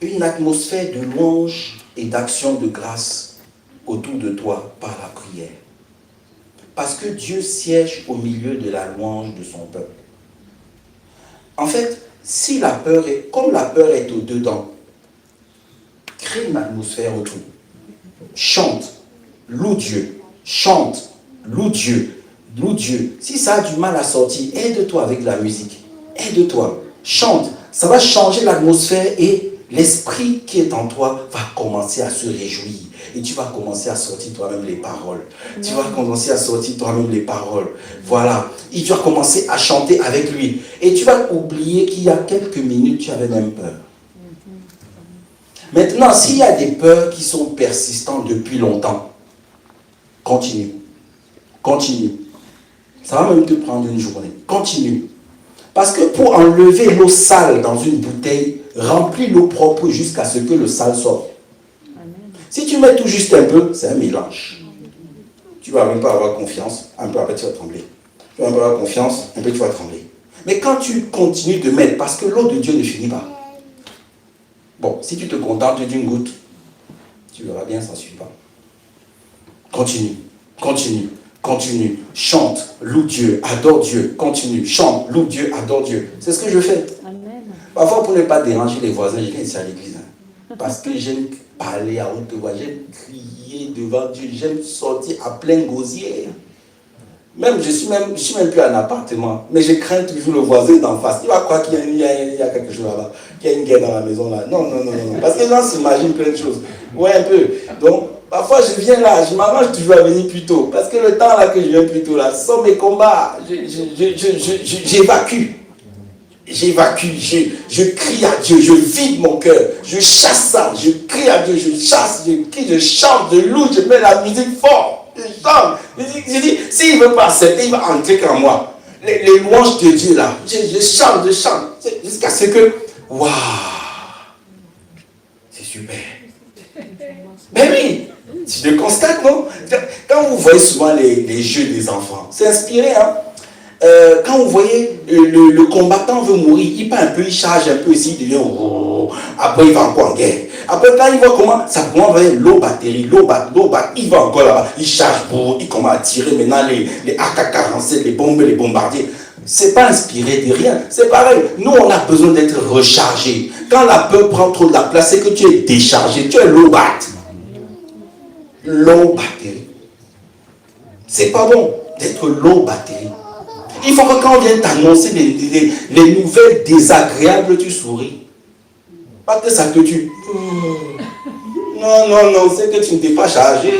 une atmosphère de louange et d'action de grâce autour de toi par la prière. Parce que Dieu siège au milieu de la louange de son peuple. En fait, si la peur est, comme la peur est au-dedans, crée une atmosphère autour. Chante, loue Dieu, chante, loue Dieu, loue Dieu. Si ça a du mal à sortir, aide-toi avec la musique. Aide-toi, chante. Ça va changer l'atmosphère et l'esprit qui est en toi va commencer à se réjouir. Et tu vas commencer à sortir toi-même les paroles. Tu vas commencer à sortir toi-même les paroles. Voilà. Et tu vas commencer à chanter avec lui. Et tu vas oublier qu'il y a quelques minutes, tu avais même peur. Maintenant, s'il y a des peurs qui sont persistantes depuis longtemps, continue. Continue. Ça va même te prendre une journée. Continue. Parce que pour enlever l'eau sale dans une bouteille, remplis l'eau propre jusqu'à ce que le sale sorte. Si tu mets tout juste un peu, c'est un mélange. Tu ne vas même pas avoir confiance. Un peu après, tu vas trembler. Tu vas même pas avoir confiance. Un peu, tu vas trembler. Mais quand tu continues de mettre, parce que l'eau de Dieu ne finit pas. Bon, si tu te contentes d'une goutte, tu verras bien, ça ne suffit pas. Continue, continue, continue. Chante, loue Dieu, adore Dieu. Continue, chante, loue Dieu, adore Dieu. C'est ce que je fais. Amen. Parfois, pour ne pas déranger les voisins, je viens ici à l'église. Parce que j'aime parler à haute voix, j'aime crier devant Dieu, j'aime sortir à plein gosier. Même, je suis même plus en appartement, mais je crains toujours le voisin d'en face. Il va croire qu'il y a quelque chose là-bas, qu'il y a une guerre dans la maison là. Non. Parce que les gens s'imaginent plein de choses. Ouais, un peu. Donc, parfois je viens là, je m'arrange toujours à venir plus tôt. Parce que le temps là que je viens plus tôt là, ce sont mes combats. J'évacue. Je crie à Dieu, je vide mon cœur, je chasse ça, je crie à Dieu, je chasse, je crie, je chante, je loue, je mets la musique fort, je chante. Je dis, s'il ne veut pas accepter, il va entrer qu'en moi. Les louanges de Dieu là, je chante, jusqu'à ce que, waouh, c'est super. Ben oui, tu le constates, non? Quand vous voyez souvent les jeux des enfants, c'est inspiré, hein? Quand vous voyez le combattant veut mourir, il part un peu, il charge un peu ici, il devient après il va encore en guerre. Après quand il voit comment ça commence à l'eau batterie, il va encore là-bas, il charge il commence à tirer maintenant les AK-47, les bombes, les bombardiers. C'est pas inspiré de rien, c'est pareil. Nous on a besoin d'être rechargés. Quand la peur prend trop de la place, c'est que tu es déchargé, tu es low bat. Low batterie. C'est pas bon d'être low batterie. Il faut que quand on vient t'annoncer les nouvelles désagréables, tu souris. Pas que ça te tue. Non, c'est que tu ne t'es pas chargé.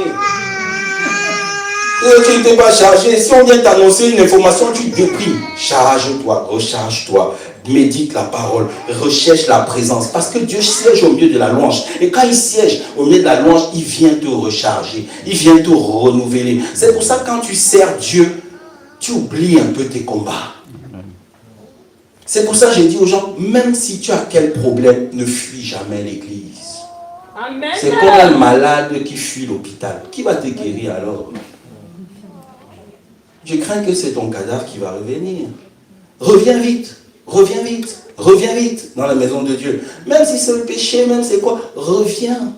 Tu ne t'es pas chargé. Si on vient t'annoncer une information, tu déprimes. Charge-toi, recharge-toi. Médite la parole, recherche la présence. Parce que Dieu siège au milieu de la louange. Et quand il siège au milieu de la louange, il vient te recharger. Il vient te renouveler. C'est pour ça que quand tu sers Dieu, tu oublies un peu tes combats. C'est pour ça que j'ai dit aux gens, même si tu as quel problème, ne fuis jamais l'église. Amen. C'est comme un malade qui fuit l'hôpital. Qui va te guérir alors? Je crains que c'est ton cadavre qui va revenir. Reviens vite dans la maison de Dieu. Même si c'est le péché, même c'est quoi, reviens.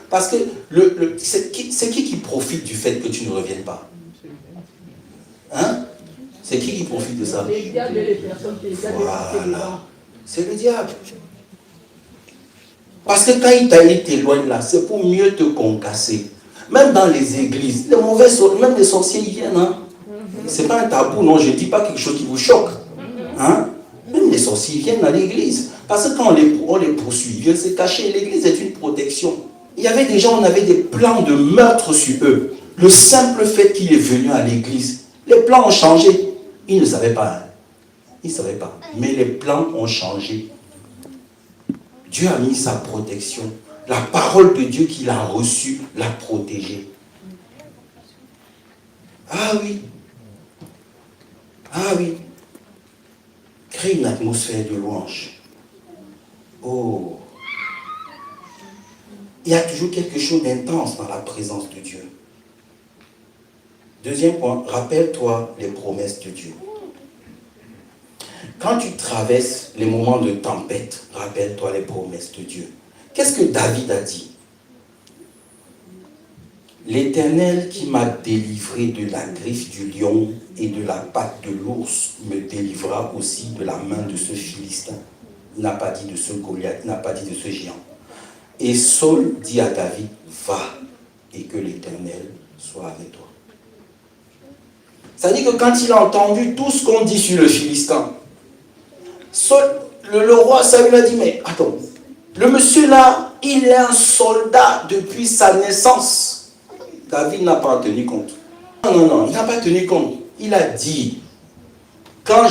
Parce que c'est qui profite du fait que tu ne reviennes pas? Hein? C'est qui profite de ça? Les diables et les personnes qui voilà. C'est le diable. Parce que quand il t'éloigne là, c'est pour mieux te concasser. Même dans les églises, les mauvais même les sorciers ils viennent. Hein? C'est pas un tabou, non, je ne dis pas quelque chose qui vous choque. Hein? Même les sorciers viennent dans l'église. Parce que quand on les poursuit, ils viennent se cacher. L'église est une protection. Il y avait des gens, on avait des plans de meurtre sur eux. Le simple fait qu'il est venu à l'église, les plans ont changé. Ils ne savaient pas. Hein. Ils ne savaient pas. Mais les plans ont changé. Dieu a mis sa protection. La parole de Dieu qu'il a reçue l'a protégé. Ah oui. Crée une atmosphère de louange. Oh. Il y a toujours quelque chose d'intense dans la présence de Dieu. Deuxième point, rappelle-toi les promesses de Dieu. Quand tu traverses les moments de tempête, rappelle-toi les promesses de Dieu. Qu'est-ce que David a dit? L'Éternel qui m'a délivré de la griffe du lion et de la patte de l'ours me délivrera aussi de la main de ce Philistin. Il n'a pas dit de ce Goliath, il n'a pas dit de ce géant. Et Saul dit à David, va et que l'Éternel soit avec toi. Ça dit que quand il a entendu tout ce qu'on dit sur le Philistin, Saul, le roi Saül a dit, mais attends, le monsieur là, il est un soldat depuis sa naissance. David n'a pas tenu compte. Non, il n'a pas tenu compte. Il a dit, quand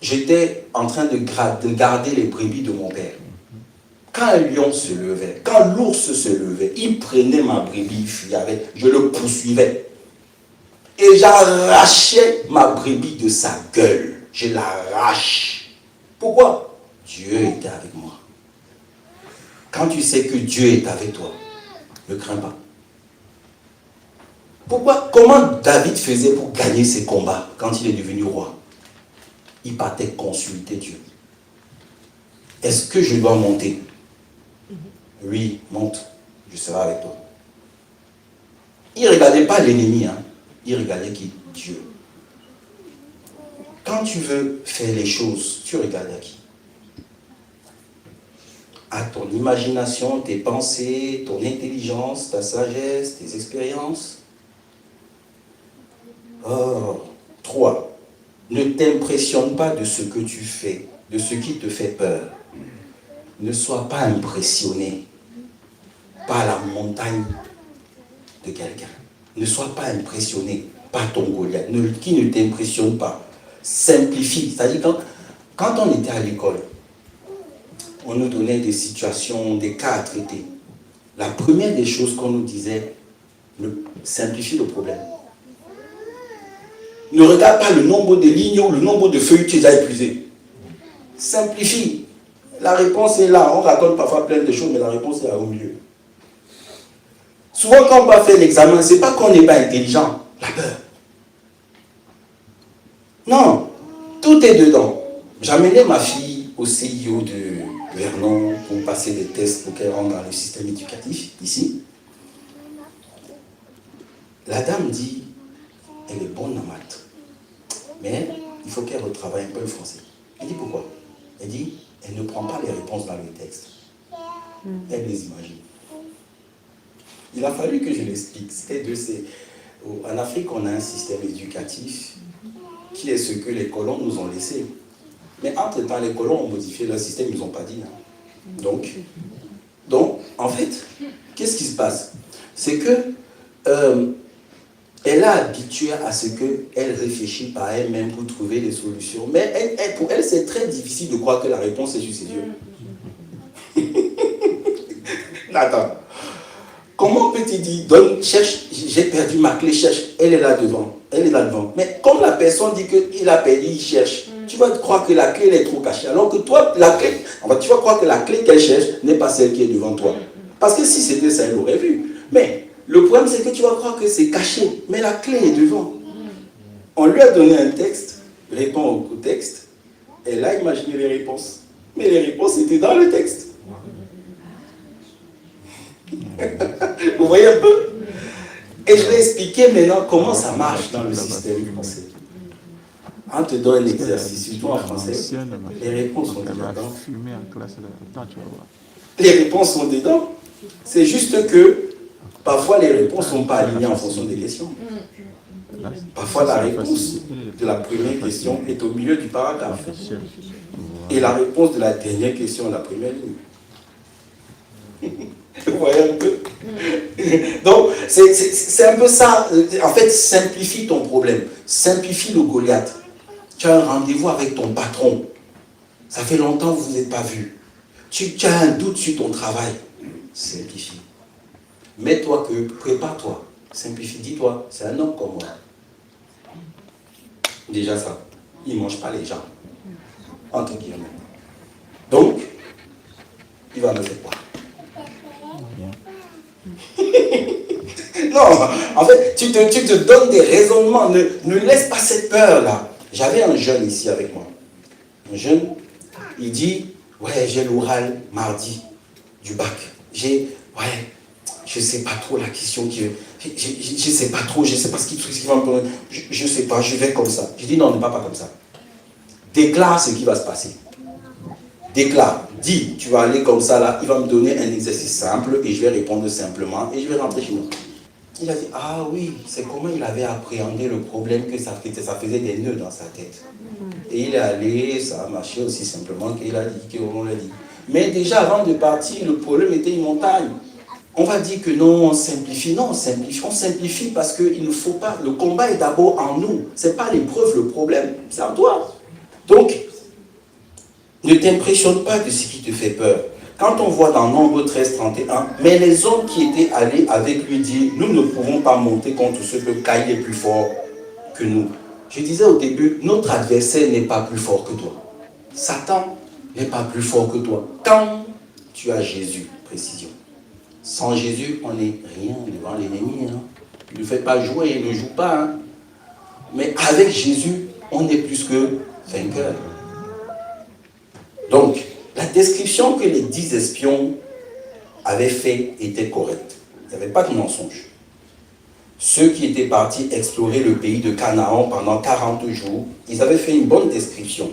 j'étais en train de garder les brebis de mon père, quand un lion se levait, quand l'ours se levait, il prenait ma brebis, il fuyait, je le poursuivais. Et j'arrachais ma brebis de sa gueule. Je l'arrache. Pourquoi? Dieu était avec moi. Quand tu sais que Dieu est avec toi, ne crains pas. Pourquoi? Comment David faisait pour gagner ses combats quand il est devenu roi? Il partait consulter Dieu. Est-ce que je dois monter? Oui, monte, je serai avec toi. Il ne regardait pas l'ennemi, hein. Il regardait qui? Dieu. Quand tu veux faire les choses, tu regardes à qui? À ton imagination, tes pensées, ton intelligence, ta sagesse, tes expériences. 3. Ne t'impressionne pas de ce que tu fais, de ce qui te fait peur. Ne sois pas impressionné par la montagne de quelqu'un. Ne sois pas impressionné par ton Goliath, qui ne t'impressionne pas. Simplifie. C'est-à-dire quand on était à l'école, on nous donnait des situations, des cas à traiter. La première des choses qu'on nous disait, simplifie le problème. Ne regarde pas le nombre de lignes ou le nombre de feuilles que tu as épuisées. Simplifie. La réponse est là. On raconte parfois plein de choses, mais la réponse est là au milieu. Souvent, quand on va faire l'examen, ce n'est pas qu'on n'est pas intelligent. La peur. Non. Tout est dedans. J'amenais ma fille au CIO de Vernon pour passer des tests pour qu'elle rentre dans le système éducatif, ici. La dame dit, elle est bonne en maths, mais il faut qu'elle retravaille un peu le français. Elle dit pourquoi? Elle dit, elle ne prend pas les réponses dans le texte. Elle les imagine. Il a fallu que je l'explique. En Afrique, on a un système éducatif qui est ce que les colons nous ont laissé. Mais entre-temps, les colons ont modifié leur système, ils n'ont pas dit. Hein. Donc, en fait, qu'est-ce qui se passe? C'est que elle a habitué à ce qu'elle réfléchit par elle-même pour trouver des solutions. Mais pour elle, c'est très difficile de croire que la réponse est sur ses yeux. Attends. Comment peut-il dire, cherche, j'ai perdu ma clé, cherche, elle est là devant. Elle est là devant. Mais comme la personne dit qu'il a perdu, il cherche. Tu vas croire que la clé elle est trop cachée. Alors que toi, tu vas croire que la clé qu'elle cherche n'est pas celle qui est devant toi. Parce que si c'était ça, elle l'aurait vu. Mais le problème, c'est que tu vas croire que c'est caché. Mais la clé est devant. On lui a donné un texte, répond au texte. Elle a imaginé les réponses. Mais les réponses étaient dans le texte. Vous voyez un peu? Et je vais expliquer maintenant comment ça marche dans le système français. On te donne un exercice, surtout en français, les réponses sont dedans. Les réponses sont dedans. C'est juste que parfois les réponses ne sont pas alignées en fonction des questions. Parfois la réponse de la première question est au milieu du paragraphe. Et la réponse de la dernière question est la première ligne. Vous voyez un peu? Donc, c'est un peu ça. En fait, simplifie ton problème. Simplifie le Goliath. Tu as un rendez-vous avec ton patron. Ça fait longtemps que vous n'êtes pas vus. Tu as un doute sur ton travail. Simplifie. Mets-toi que, prépare-toi. Simplifie. Dis-toi, c'est un homme comme moi. Déjà ça. Il ne mange pas les gens. Entre guillemets. Donc, il va me faire quoi? Non, en fait, tu te donnes des raisonnements. Ne laisse pas cette peur-là. J'avais un jeune ici avec moi. Un jeune, il dit, ouais, j'ai l'oral mardi du bac. Je sais pas trop la question je sais pas trop, je sais pas ce qu'il va me poser. Je sais pas, je vais comme ça. Je dis non, ne pas comme ça. Déclare ce qui va se passer. Déclare, dis, tu vas aller comme ça là, il va me donner un exercice simple et je vais répondre simplement et je vais rentrer chez moi. Il a dit, ah oui, c'est comment il avait appréhendé le problème que ça faisait des nœuds dans sa tête. Et il est allé, ça a marché aussi simplement qu'il a dit, qu'on l'a dit. Mais déjà avant de partir, le problème était une montagne. On va dire que non, on simplifie. Non, on simplifie parce qu'il ne faut pas. Le combat est d'abord en nous. Ce n'est pas l'épreuve le problème, c'est en toi. Donc, ne t'impressionne pas de ce qui te fait peur. Quand on voit dans Nombre 13, 31, mais les hommes qui étaient allés avec lui disent, nous ne pouvons pas monter contre ceux que Caïn est plus fort que nous. Je disais au début, notre adversaire n'est pas plus fort que toi. Satan n'est pas plus fort que toi. Quand tu as Jésus, précision. Sans Jésus, on n'est rien devant l'ennemi. Hein. Ne faites pas jouer, il ne joue pas. Hein. Mais avec Jésus, on est plus que vainqueur. Donc, la description que les 10 espions avaient fait était correcte. Il n'y avait pas de mensonge. Ceux qui étaient partis explorer le pays de Canaan pendant 40 jours, ils avaient fait une bonne description.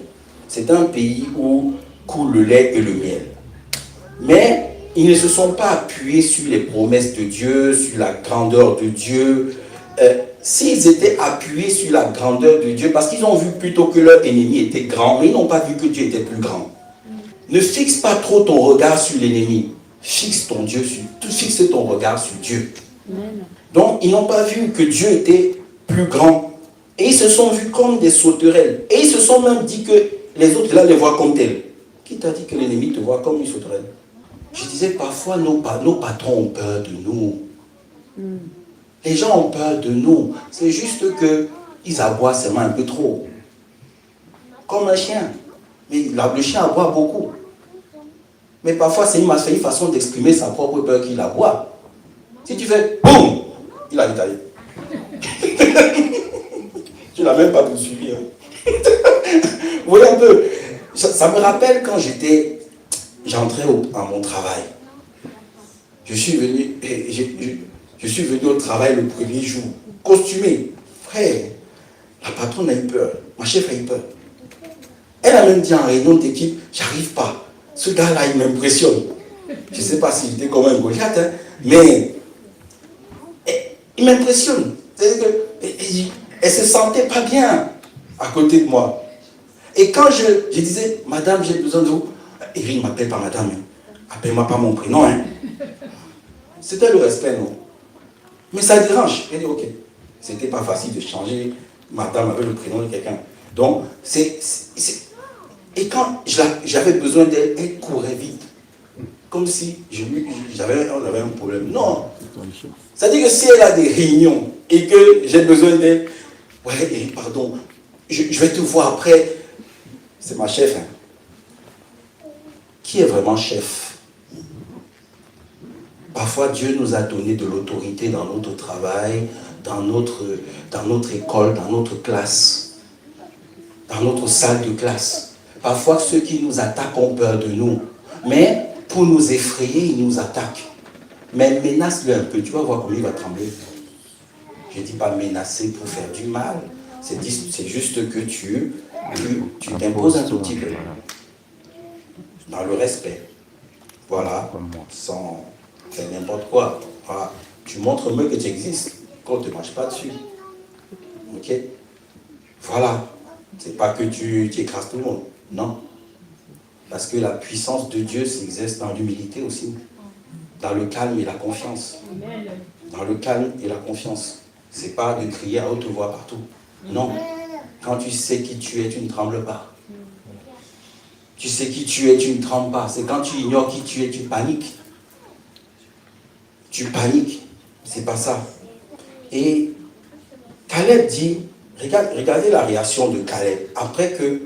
C'est un pays où coule le lait et le miel. Mais ils ne se sont pas appuyés sur les promesses de Dieu, sur la grandeur de Dieu. S'ils étaient appuyés sur la grandeur de Dieu, parce qu'ils ont vu plutôt que leur ennemi était grand, mais ils n'ont pas vu que Dieu était plus grand. Ne fixe pas trop ton regard sur l'ennemi. Fixe ton regard sur Dieu. Donc, ils n'ont pas vu que Dieu était plus grand. Et ils se sont vus comme des sauterelles. Et ils se sont même dit que les autres, là, les voient comme tels. Qui t'a dit que l'ennemi te voit comme une sauterelle? Je disais, parfois, nos patrons ont peur de nous. Les gens ont peur de nous. C'est juste qu'ils aboient seulement un peu trop. Comme un chien. Mais le chien aboie beaucoup. Mais parfois, c'est une façon d'exprimer sa propre peur qu'il aboie. Si tu fais boum, il a détaillé. Tu ne l'as même pas poursuivi. Hein. Vous voyez un peu, ça me rappelle quand j'entrais à mon travail. Je suis venu au travail le premier jour, costumé. Frère, la patronne a eu peur, ma chef a eu peur. Elle a même dit en réunion d'équipe, j'arrive pas. Ce gars-là, il m'impressionne. Je ne sais pas s'il était comme un Goliath, hein, mais il m'impressionne. C'est-à-dire qu'elle ne se sentait pas bien à côté de moi. Et quand je disais, madame, j'ai besoin de vous. Eric ne m'appelle pas madame. Appelle-moi pas mon prénom. Hein. C'était le respect, non? Mais ça dérange. Elle dit, ok. C'était pas facile de changer madame avec le prénom de quelqu'un. Donc, et quand j'avais besoin d'elle, elle courait vite. Comme si on avait un problème. Non. C'est-à-dire que si elle a des réunions et que j'ai besoin d'elle, ouais, pardon, je vais te voir après. C'est ma chef. Hein. Qui est vraiment chef? Parfois, Dieu nous a donné de l'autorité dans notre travail, dans notre école, dans notre classe, dans notre salle de classe. Parfois, ceux qui nous attaquent ont peur de nous. Mais pour nous effrayer, ils nous attaquent. Mais menace-le un peu, tu vas voir comment il va trembler. Je ne dis pas menacer pour faire du mal. C'est juste que tu t'imposes un tout petit peu. Dans le respect. Voilà. Sans faire n'importe quoi. Voilà. Tu montres mieux que tu existes. Qu'on ne te marche pas dessus. Ok? Voilà. C'est pas que tu écrases tout le monde. Non. Parce que la puissance de Dieu s'exerce dans l'humilité aussi. Dans le calme et la confiance. Dans le calme et la confiance. C'est pas de crier à haute voix partout. Non. Quand tu sais qui tu es, tu ne trembles pas. Tu sais qui tu es, tu ne trembles pas. C'est quand tu ignores qui tu es, tu paniques. Tu paniques. C'est pas ça. Et Caleb dit, regardez la réaction de Caleb. Après que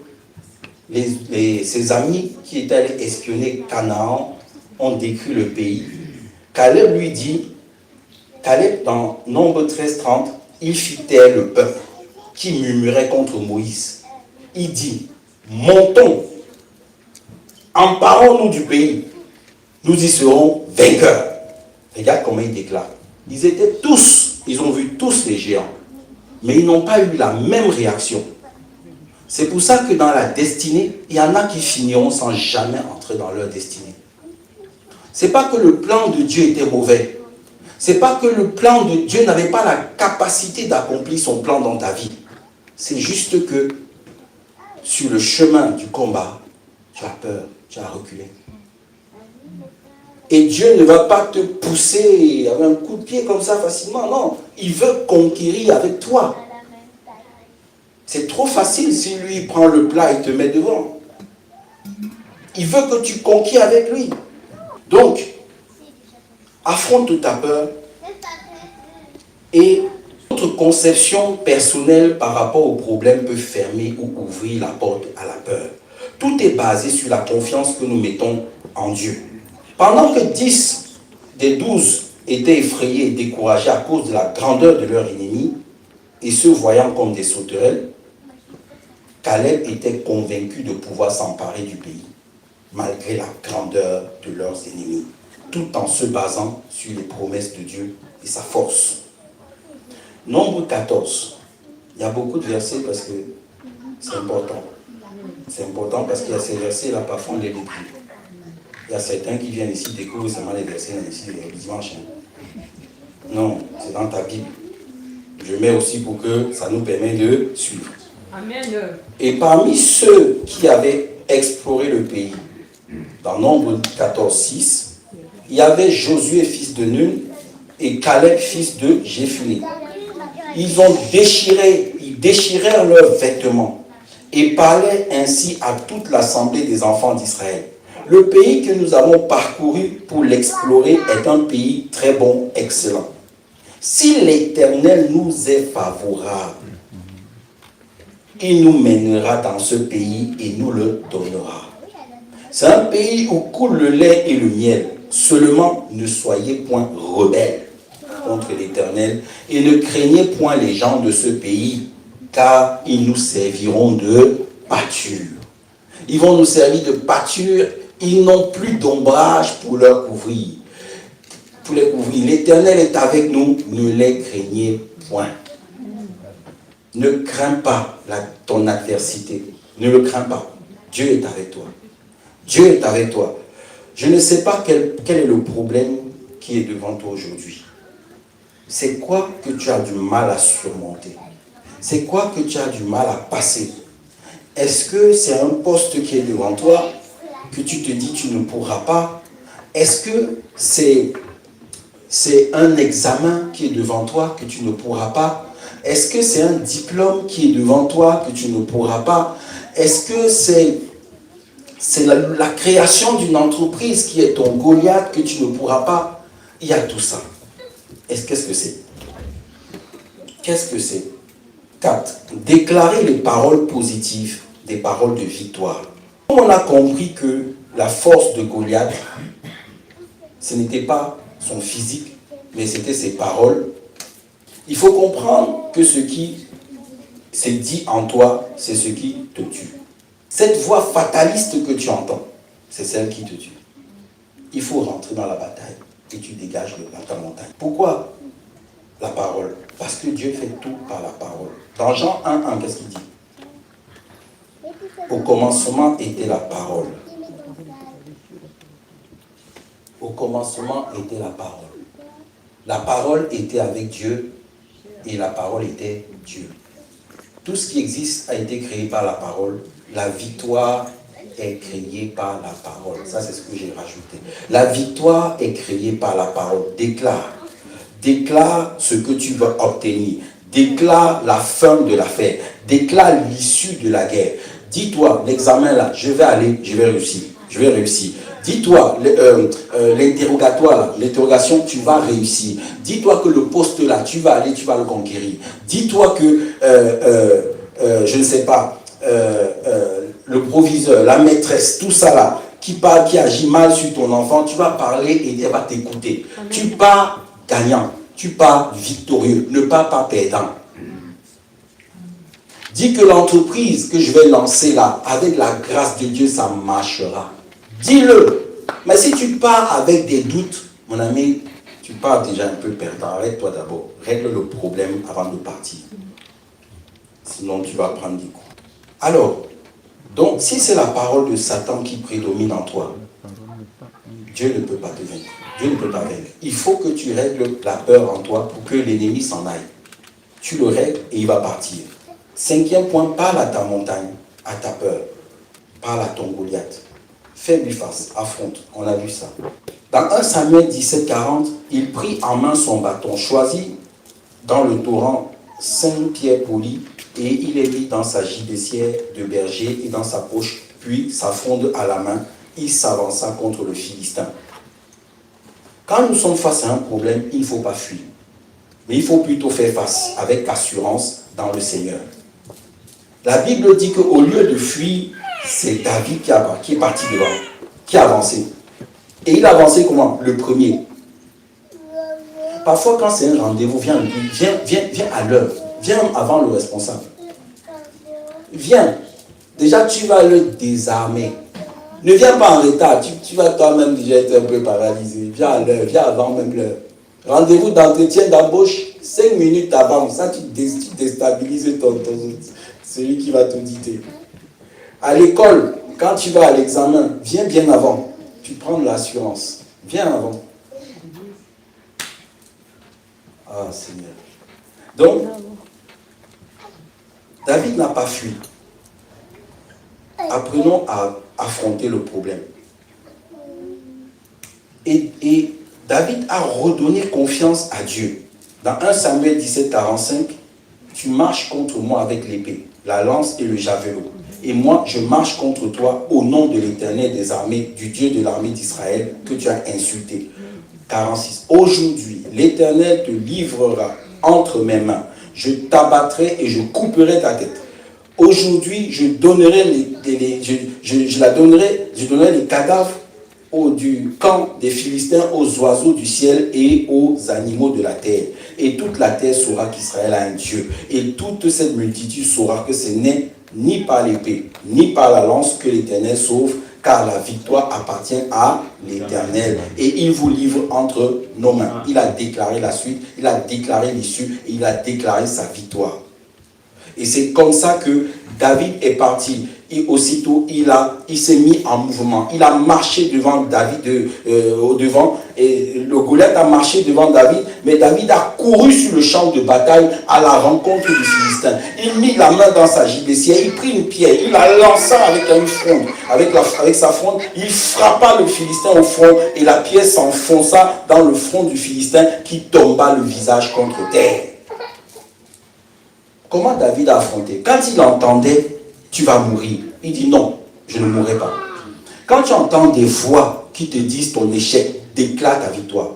ses amis qui étaient allés espionner Canaan ont décrit le pays, Caleb lui dit, Caleb dans Nombre 13, 30, il fit taire le peuple qui murmurait contre Moïse. il dit, montons, emparons-nous du pays, nous y serons vainqueurs. Regarde comment il déclare. Ils étaient tous, ils ont vu tous les géants, mais ils n'ont pas eu la même réaction. C'est pour ça que dans la destinée, il y en a qui finiront sans jamais entrer dans leur destinée. C'est pas que le plan de Dieu était mauvais. C'est pas que le plan de Dieu n'avait pas la capacité d'accomplir son plan dans ta vie. C'est juste que sur le chemin du combat, tu as peur, tu as reculé. Et Dieu ne va pas te pousser avec un coup de pied comme ça facilement. Non, il veut conquérir avec toi. C'est trop facile si lui prend le plat et te met devant. Il veut que tu conquiers avec lui. Donc, affronte ta peur et notre conception personnelle par rapport au problème peut fermer ou ouvrir la porte à la peur. Tout est basé sur la confiance que nous mettons en Dieu. Pendant que 10 des 12 étaient effrayés et découragés à cause de la grandeur de leur ennemi et se voyant comme des sauterelles, Caleb était convaincu de pouvoir s'emparer du pays, malgré la grandeur de leurs ennemis, tout en se basant sur les promesses de Dieu et sa force. Nombre 14. Il y a beaucoup de versets parce que c'est important. C'est important parce qu'il y a ces versets-là, parfois on les lit plus. Il y a certains qui viennent ici découvrir seulement les versets ici le dimanche. Non, c'est dans ta Bible. Je mets aussi pour que ça nous permet de suivre. Amen. Et parmi ceux qui avaient exploré le pays, dans Nombre 14, 6, il y avait Josué, fils de Nun, et Caleb, fils de Jéphuné. Ils déchirèrent leurs vêtements et parlaient ainsi à toute l'assemblée des enfants d'Israël. Le pays que nous avons parcouru pour l'explorer est un pays très bon, excellent. Si l'Éternel nous est favorable, il nous mènera dans ce pays et nous le donnera. C'est un pays où coule le lait et le miel. Seulement, ne soyez point rebelles contre l'Éternel et ne craignez point les gens de ce pays, car ils nous serviront de pâture. Ils vont nous servir de pâture. Ils n'ont plus d'ombrage pour leur couvrir. Pour les couvrir. L'Éternel est avec nous, ne les craignez point. Ne crains pas ton adversité. Ne le crains pas. Dieu est avec toi. Dieu est avec toi. Je ne sais pas quel est le problème qui est devant toi aujourd'hui. C'est quoi que tu as du mal à surmonter? C'est quoi que tu as du mal à passer? Est-ce que c'est un poste qui est devant toi que tu te dis tu ne pourras pas? Est-ce que c'est un examen qui est devant toi que tu ne pourras pas? Est-ce que c'est un diplôme qui est devant toi que tu ne pourras pas? Est-ce que c'est la création d'une entreprise qui est ton Goliath que tu ne pourras pas? Il y a tout ça. Qu'est-ce que c'est? Qu'est-ce que c'est? 4. Déclarer les paroles positives, des paroles de victoire. On a compris que la force de Goliath, ce n'était pas son physique, mais c'était ses paroles. Il faut comprendre que ce qui s'est dit en toi, c'est ce qui te tue. Cette voix fataliste que tu entends, c'est celle qui te tue. Il faut rentrer dans la bataille et tu dégages ta montagne. Pourquoi la parole? Parce que Dieu fait tout par la parole. Dans Jean 1:1, qu'est-ce qu'il dit? Au commencement était la parole. Au commencement était la parole. La parole était avec Dieu et la parole était Dieu. Tout ce qui existe a été créé par la parole. La victoire est créée par la parole. Ça, c'est ce que j'ai rajouté. La victoire est créée par la parole. Déclare. Déclare ce que tu veux obtenir. Déclare la fin de l'affaire. Déclare l'issue de la guerre. Dis-toi, l'examen là, je vais aller, je vais réussir. Je vais réussir. Dis-toi, l'interrogatoire là, l'interrogation, tu vas réussir. Dis-toi que le poste là, tu vas aller, tu vas le conquérir. Dis-toi que, je ne sais pas, le proviseur, la maîtresse, tout ça là, qui parle, qui agit mal sur ton enfant, tu vas parler et elle va t'écouter. Tu pars gagnant, tu pars victorieux, ne pars pas perdant. Dis que l'entreprise que je vais lancer là, avec la grâce de Dieu, ça marchera. Dis-le. Mais si tu pars avec des doutes, mon ami, tu pars déjà un peu perdant. Arrête-toi d'abord. Règle le problème avant de partir. Sinon, tu vas prendre des coups. Alors, donc, si c'est la parole de Satan qui prédomine en toi, Dieu ne peut pas te vaincre. Dieu ne peut pas vaincre. Il faut que tu règles la peur en toi pour que l'ennemi s'en aille. Tu le règles et il va partir. 5e point, parle à ta montagne, à ta peur. Parle à ton Goliath. Fais-lui face, affronte. On a vu ça. Dans 1 Samuel 17, 40, il prit en main son bâton, choisit dans le torrent 5 pierres polies et il les mit dans sa gibecière de berger et dans sa poche, puis sa fronde à la main, il s'avança contre le Philistin. Quand nous sommes face à un problème, il ne faut pas fuir. Mais il faut plutôt faire face avec assurance dans le Seigneur. La Bible dit qu'au lieu de fuir, c'est David qui est parti devant, qui a avancé. Et il a avancé comment? Le premier. Parfois, quand c'est un rendez-vous, viens à l'heure. Viens avant le responsable. Viens. Déjà, tu vas le désarmer. Ne viens pas en retard. Tu vas toi-même déjà être un peu paralysé. Viens à l'heure. Viens avant même l'heure. Rendez-vous d'entretien d'embauche, 5 minutes avant. Ça, tu déstabilises celui qui va te dicter. À l'école, quand tu vas à l'examen, viens bien avant. Tu prends de l'assurance. Viens avant. Ah, Seigneur. Donc, David n'a pas fui. Apprenons à affronter le problème. Et David a redonné confiance à Dieu. Dans 1 Samuel 17, 45, tu marches contre moi avec l'épée, la lance et le javelot. Et moi, je marche contre toi au nom de l'Éternel des armées, du Dieu de l'armée d'Israël que tu as insulté. 46. Aujourd'hui, l'Éternel te livrera entre mes mains. Je t'abattrai et je couperai ta tête. Aujourd'hui, je donnerai les cadavres du camp des Philistins aux oiseaux du ciel et aux animaux de la terre. Et toute la terre saura qu'Israël a un Dieu. Et toute cette multitude saura que ce n'est ni par l'épée, ni par la lance que l'Éternel sauve, car la victoire appartient à l'Éternel. Et il vous livre entre nos mains. Il a déclaré la suite, il a déclaré l'issue, et il a déclaré sa victoire. Et c'est comme ça que David est parti. Et aussitôt, il s'est mis en mouvement. Il a marché devant David, au-devant. Et le Goliath a marché devant David. Mais David a couru sur le champ de bataille à la rencontre du Philistin. Il mit la main dans sa gibecière. Il prit une pierre. Il la lança avec une fronde. Avec sa fronde, il frappa le Philistin au front. Et la pierre s'enfonça dans le front du Philistin qui tomba le visage contre terre. Comment David a affronté? Quand il entendait, tu vas mourir. Il dit non, je ne mourrai pas. Quand tu entends des voix qui te disent ton échec, déclare ta victoire.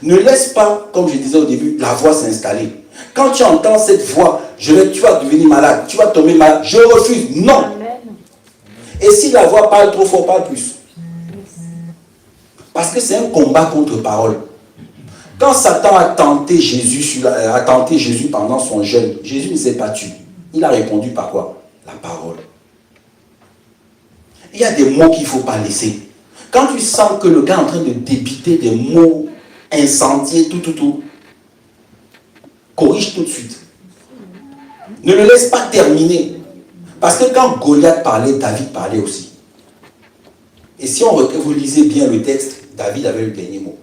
Ne laisse pas, comme je disais au début, la voix s'installer. Quand tu entends cette voix, tu vas devenir malade, tu vas tomber malade, je refuse. Non. Et si la voix parle trop fort, parle plus. Parce que c'est un combat contre parole. Quand Satan a tenté Jésus pendant son jeûne, Jésus ne s'est pas tué. Il a répondu par quoi? La parole. Il y a des mots qu'il ne faut pas laisser. Quand tu sens que le gars est en train de débiter des mots incendiés, tout, corrige tout de suite. Ne le laisse pas terminer. Parce que quand Goliath parlait, David parlait aussi. Et si vous lisez bien le texte, David avait le dernier mot.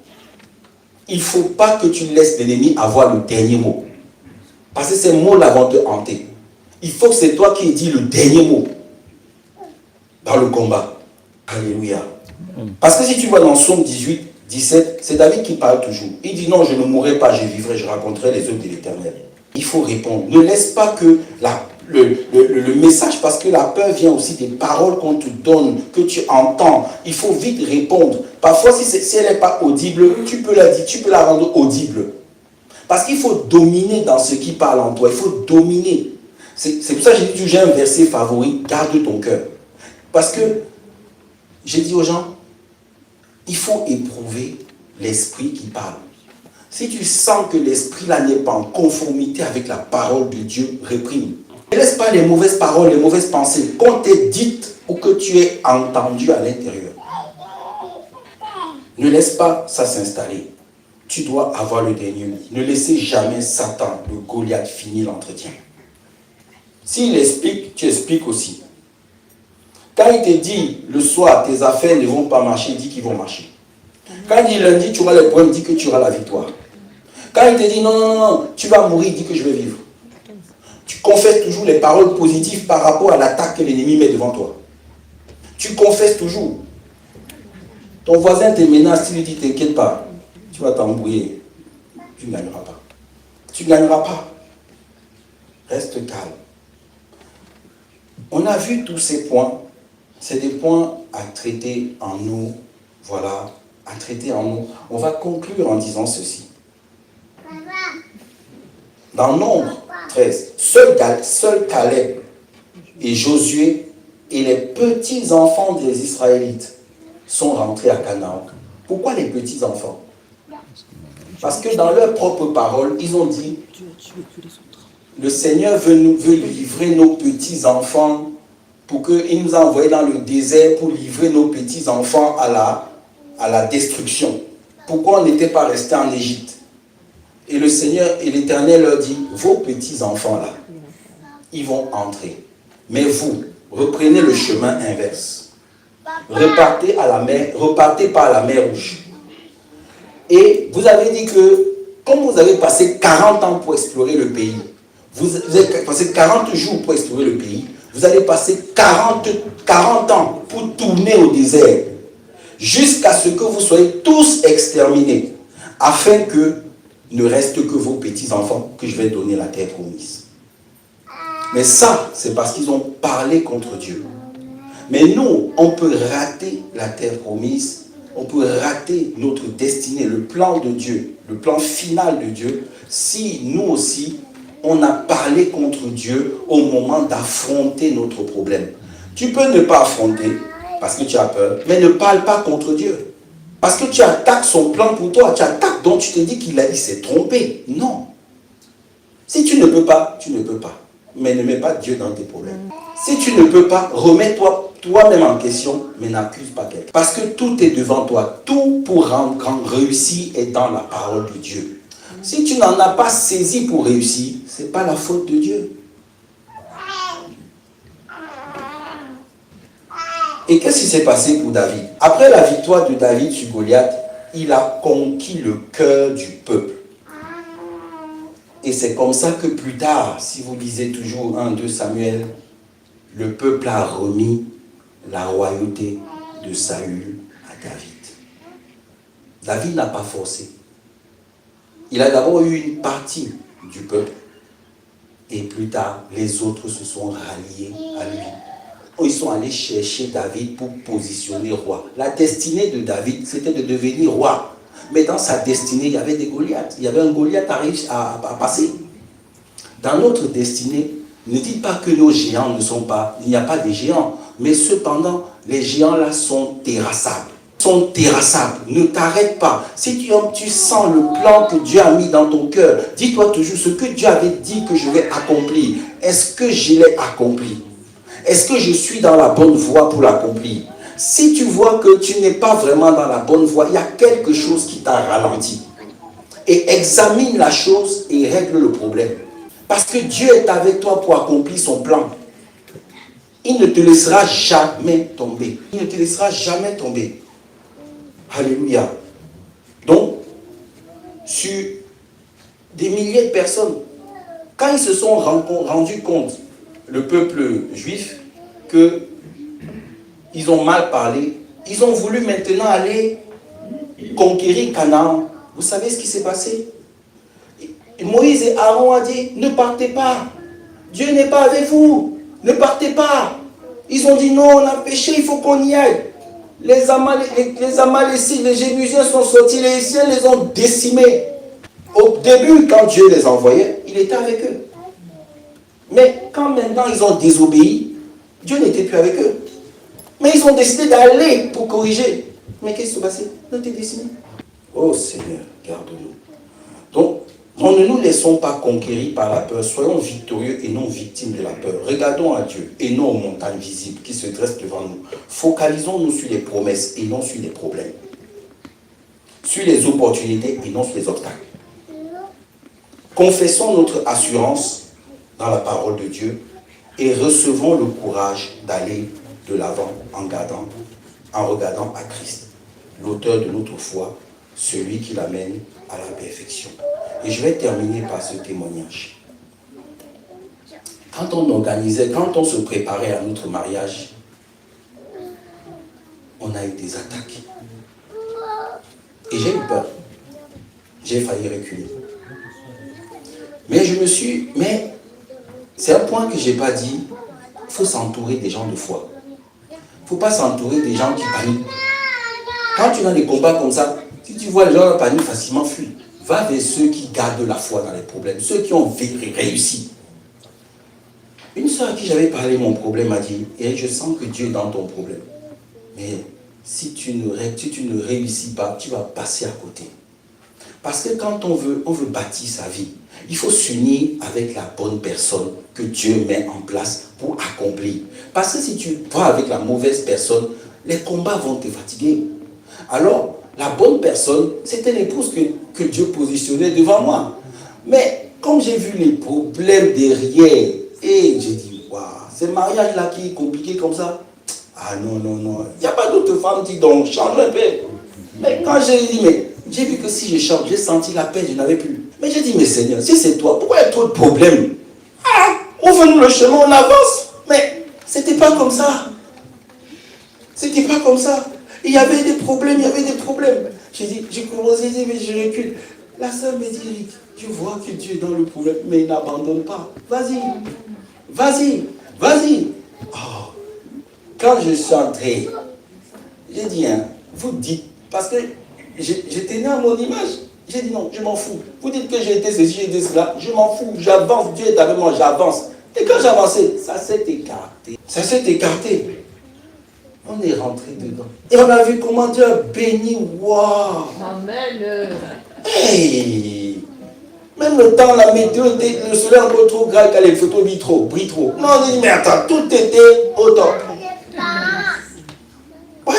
Il ne faut pas que tu laisses l'ennemi avoir le dernier mot. Parce que ces mots-là vont te hanter. Il faut que c'est toi qui aies dit le dernier mot dans le combat. Alléluia. Parce que si tu vois dans Psaume 18, 17, c'est David qui parle toujours. Il dit non, je ne mourrai pas, je vivrai, je raconterai les œuvres de l'Éternel. Il faut répondre. Ne laisse pas que le message, parce que la peur vient aussi des paroles qu'on te donne, que tu entends. Il faut vite répondre. Parfois, si elle n'est pas audible, tu peux la dire, tu peux la rendre audible. Parce qu'il faut dominer dans ce qui parle en toi. Il faut dominer. C'est pour ça que j'ai dit, j'ai un verset favori, garde ton cœur. Parce que j'ai dit aux gens, il faut éprouver l'esprit qui parle. Si tu sens que l'esprit là n'est pas en conformité avec la parole de Dieu, réprime. Ne laisse pas les mauvaises paroles, les mauvaises pensées qu'on t'ait dites ou que tu aies entendues à l'intérieur. Ne laisse pas ça s'installer. Tu dois avoir le dernier mot. Ne laissez jamais Satan, le Goliath, finir l'entretien. S'il explique, tu expliques aussi. Quand il te dit le soir, tes affaires ne vont pas marcher, il dit qu'ils vont marcher. Quand il dit lundi, tu auras les problèmes, il dit que tu auras la victoire. Quand il te dit non, non, non, tu vas mourir, il dit que je vais vivre. Tu confesses toujours les paroles positives par rapport à l'attaque que l'ennemi met devant toi. Tu confesses toujours. Ton voisin te menace, tu lui dis, t'inquiète pas, tu vas t'embrouiller. Tu ne gagneras pas. Tu ne gagneras pas. Reste calme. On a vu tous ces points. C'est des points à traiter en nous. Voilà, à traiter en nous. On va conclure en disant ceci. Dans Nombre 13, seul Caleb et Josué et les petits-enfants des Israélites sont rentrés à Canaan. Pourquoi les petits-enfants? Parce que dans leurs propres paroles, ils ont dit le Seigneur veut livrer nos petits-enfants pour qu'il nous a envoyés dans le désert pour livrer nos petits-enfants à la destruction. Pourquoi on n'était pas resté en Égypte? Et le Seigneur et l'Éternel leur dit, vos petits-enfants là, ils vont entrer. Mais vous, reprenez le chemin inverse. Repartez par la mer Rouge. Et vous avez dit que, comme vous avez passé 40 ans pour explorer le pays, vous avez passé 40 jours pour explorer le pays, vous allez passer 40 ans pour tourner au désert, jusqu'à ce que vous soyez tous exterminés, afin que ne reste que vos petits-enfants que je vais donner la terre promise. Mais ça, c'est parce qu'ils ont parlé contre Dieu. Mais nous, on peut rater la terre promise, on peut rater notre destinée, le plan de Dieu, le plan final de Dieu, si nous aussi, on a parlé contre Dieu au moment d'affronter notre problème. Tu peux ne pas affronter parce que tu as peur, mais ne parle pas contre Dieu. Parce que tu attaques son plan pour toi, tu attaques, donc tu te dis qu'il s'est trompé. Non. Si tu ne peux pas, tu ne peux pas. Mais ne mets pas Dieu dans tes problèmes. Si tu ne peux pas, remets-toi toi-même en question, mais n'accuse pas quelqu'un. Parce que tout est devant toi. Tout pour réussir est dans la parole de Dieu. Si tu n'en as pas saisi pour réussir, ce n'est pas la faute de Dieu. Et qu'est-ce qui s'est passé pour David? Après la victoire de David sur Goliath, il a conquis le cœur du peuple. Et c'est comme ça que plus tard, si vous lisez toujours 1-2 Samuel, le peuple a remis la royauté de Saül à David. David n'a pas forcé. Il a d'abord eu une partie du peuple et plus tard, les autres se sont ralliés à lui. Ils sont allés chercher David pour positionner roi. La destinée de David, c'était de devenir roi. Mais dans sa destinée, il y avait des Goliaths. Il y avait un Goliath à passer. Dans notre destinée, ne dites pas que nos géants ne sont pas... Il n'y a pas de géants. Mais cependant, les géants-là sont terrassables. Ne t'arrête pas. Si tu sens le plan que Dieu a mis dans ton cœur, dis-toi toujours ce que Dieu avait dit que je vais accomplir. Est-ce que je l'ai accompli? Est-ce que je suis dans la bonne voie pour l'accomplir? Si tu vois que tu n'es pas vraiment dans la bonne voie, il y a quelque chose qui t'a ralenti. Et examine la chose et règle le problème. Parce que Dieu est avec toi pour accomplir son plan. Il ne te laissera jamais tomber. Il ne te laissera jamais tomber. Alléluia. Donc, sur des milliers de personnes, quand ils se sont rendus compte, le peuple juif, qu'ils ont mal parlé, ils ont voulu maintenant aller conquérir Canaan. Vous savez ce qui s'est passé? Moïse et Aaron ont dit, ne partez pas. Dieu n'est pas avec vous. Ne partez pas. Ils ont dit, non, on a péché, il faut qu'on y aille. Les Amalécites, les Jébusiens sont sortis, les Hessiens les ont décimés. Au début, quand Dieu les envoyait, il était avec eux. Mais quand maintenant ils ont désobéi, Dieu n'était plus avec eux. Mais ils ont décidé d'aller pour corriger. Mais qu'est-ce qui s'est passé? Ils ont été décimés. Oh Seigneur, garde-nous. Donc, Donc ne nous laissons pas conquérir par la peur. Soyons victorieux et non victimes de la peur. Regardons à Dieu et non aux montagnes visibles qui se dressent devant nous. Focalisons-nous sur les promesses et non sur les problèmes. Sur les opportunités et non sur les obstacles. Confessons notre assurance dans la parole de Dieu et recevons le courage d'aller de l'avant en regardant à Christ, l'auteur de notre foi, celui qui l'amène à la perfection. Et je vais terminer par ce témoignage. Quand on se préparait à notre mariage, on a eu des attaques. Et j'ai eu peur. J'ai failli reculer. Mais c'est un point que je n'ai pas dit. Il faut s'entourer des gens de foi. Il ne faut pas s'entourer des gens qui paniquent. Quand tu as des combats comme ça, si tu vois les gens qui paniquent, facilement fuir. Va vers ceux qui gardent la foi dans les problèmes, ceux qui ont réussi. Une soeur à qui j'avais parlé de mon problème m'a dit, et je sens que Dieu est dans ton problème. Mais si tu ne réussis pas, tu vas passer à côté. Parce que quand on veut bâtir sa vie, il faut s'unir avec la bonne personne que Dieu met en place pour accomplir. Parce que si tu vas avec la mauvaise personne, les combats vont te fatiguer. Alors, la bonne personne, c'était l'épouse que Dieu positionnait devant moi. Mais comme j'ai vu les problèmes derrière, et j'ai dit, waouh, ce mariage-là qui est compliqué comme ça, ah non. Il n'y a pas d'autre femme qui donc change un peu. Mais quand j'ai vu que si je change, j'ai senti la paix, je n'avais plus. Mais j'ai dit, mais Seigneur, si c'est toi, pourquoi il y a trop de problèmes? Ouvre-nous le chemin, on avance. Mais c'était pas comme ça. C'était pas comme ça. Il y avait des problèmes. J'ai commencé à dire, mais je recule. La sœur me dit, Eric, tu vois que Dieu est dans le problème, mais il n'abandonne pas. Vas-y. Oh. Quand je suis entré, j'ai dit, vous dites, parce que j'étais né à mon image. J'ai dit non, je m'en fous. Vous dites que j'ai été ceci, j'ai été cela, je m'en fous, j'avance, Dieu est avec moi, j'avance. Et quand j'avançais, ça s'est écarté. On est rentré dedans. Et on a vu comment Dieu a béni. Waouh! Amen. Hey! Même le temps, la météo, le soleil un peu trop grave, quand les photos brillent trop. Non, on dit, mais attends, tout était au top. Ouais!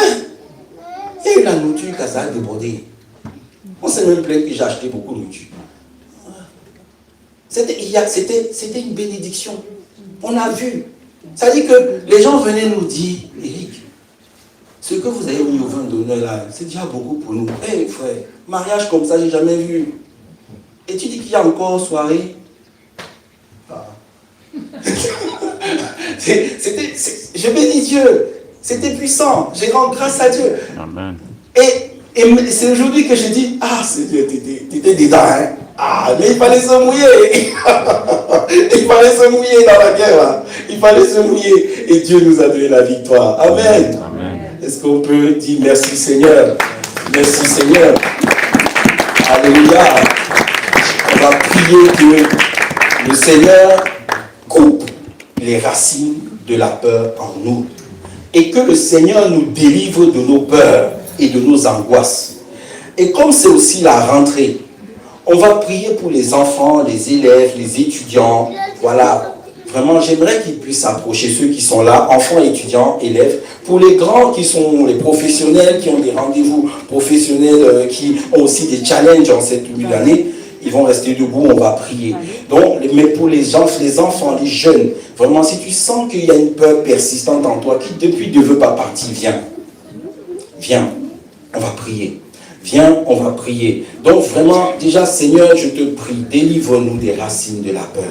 Il y a eu la nourriture qui a débordé. On s'est même plaint que j'ai acheté beaucoup de nourriture. C'était une bénédiction. On a vu. Ça dit que les gens venaient nous dire, Eric, ce que vous avez mis au vin d'honneur là, c'est déjà beaucoup pour nous. Hé frère, mariage comme ça, j'ai jamais vu. Et tu dis qu'il y a encore soirée. Je bénis Dieu. C'était puissant. J'ai rendu grâce à Dieu. Amen. Et c'est aujourd'hui que je dis, Seigneur, t'étais dedans, hein. Mais il fallait se mouiller. Il fallait se mouiller dans la guerre, là. Il fallait se mouiller. Et Dieu nous a donné la victoire. Amen. Amen. Est-ce qu'on peut dire merci Seigneur? Merci Seigneur. Alléluia. On va prier que le Seigneur coupe les racines de la peur en nous. Et que le Seigneur nous délivre de nos peurs et de nos angoisses. Et comme c'est aussi la rentrée, on va prier pour les enfants, les élèves, les étudiants. Voilà. Vraiment, j'aimerais qu'ils puissent s'approcher, ceux qui sont là, enfants, étudiants, élèves. Pour les grands qui sont les professionnels, qui ont des rendez-vous professionnels, qui ont aussi des challenges en cette nouvelle année, ils vont rester debout, on va prier. Donc, mais pour les enfants, les jeunes, vraiment, si tu sens qu'il y a une peur persistante en toi, qui depuis ne veut pas partir, viens, on va prier. Viens, on va prier. Donc vraiment, déjà, Seigneur, je te prie, délivre-nous des racines de la peur.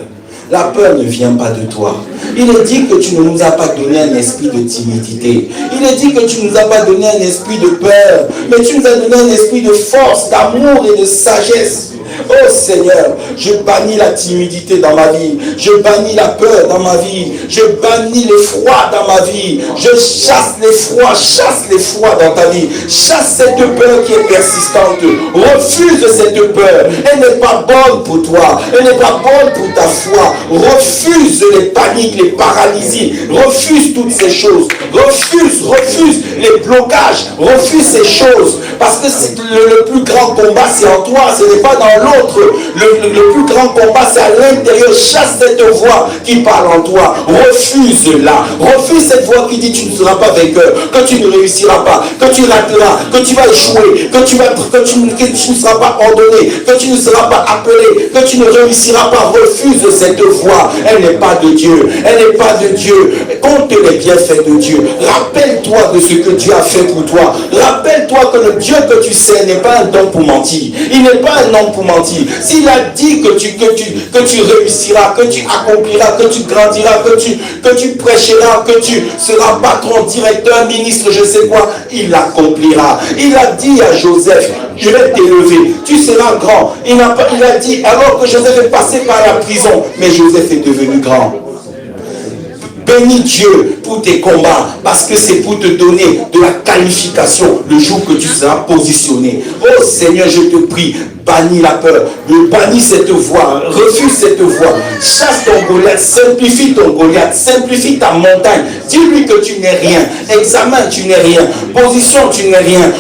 La peur ne vient pas de toi. Il est dit que tu ne nous as pas donné un esprit de timidité. Il est dit que tu ne nous as pas donné un esprit de peur, mais tu nous as donné un esprit de force, d'amour et de sagesse. Oh Seigneur, je bannis la timidité dans ma vie. Je bannis la peur dans ma vie. Je bannis le froid dans ma vie. Je chasse les froids dans ta vie. Chasse cette peur qui est persistante. Refuse cette peur. Elle n'est pas bonne pour toi. Elle n'est pas bonne pour ta foi. Refuse les paniques, les paralysies. Refuse toutes ces choses. Refuse les blocages. Refuse ces choses. Parce que c'est le plus grand combat, c'est en toi. Ce n'est pas dans l'autre. l'autre. Le plus grand combat, c'est à l'intérieur. Chasse cette voix qui parle en toi. Refuse-la. Refuse cette voix qui dit tu ne seras pas vainqueur, que tu ne réussiras pas, que tu rateras, que tu vas échouer, que tu ne seras pas ordonné, que tu ne seras pas appelé, que tu ne réussiras pas. Refuse cette voix. Elle n'est pas de Dieu. Elle n'est pas de Dieu. Compte les bienfaits de Dieu. Rappelle-toi de ce que Dieu a fait pour toi. Rappelle-toi que le Dieu que tu sais n'est pas un homme pour mentir. Il n'est pas un homme pour mentir. S'il a dit que tu réussiras, que tu accompliras, que tu grandiras, que tu prêcheras, que tu seras patron, directeur, ministre, je sais quoi, il l'accomplira. Il a dit à Joseph, je vais t'élever, tu seras grand. Il a dit, alors que Joseph est passé par la prison, mais Joseph est devenu grand. Bénis Dieu pour tes combats, parce que c'est pour te donner de la qualification le jour que tu seras positionné. Oh Seigneur, je te prie, bannis la peur, bannis cette voix, refuse cette voix, chasse ton Goliath, simplifie ton Goliath, simplifie ta montagne, dis-lui que tu n'es rien, examen, tu n'es rien, position, tu n'es rien,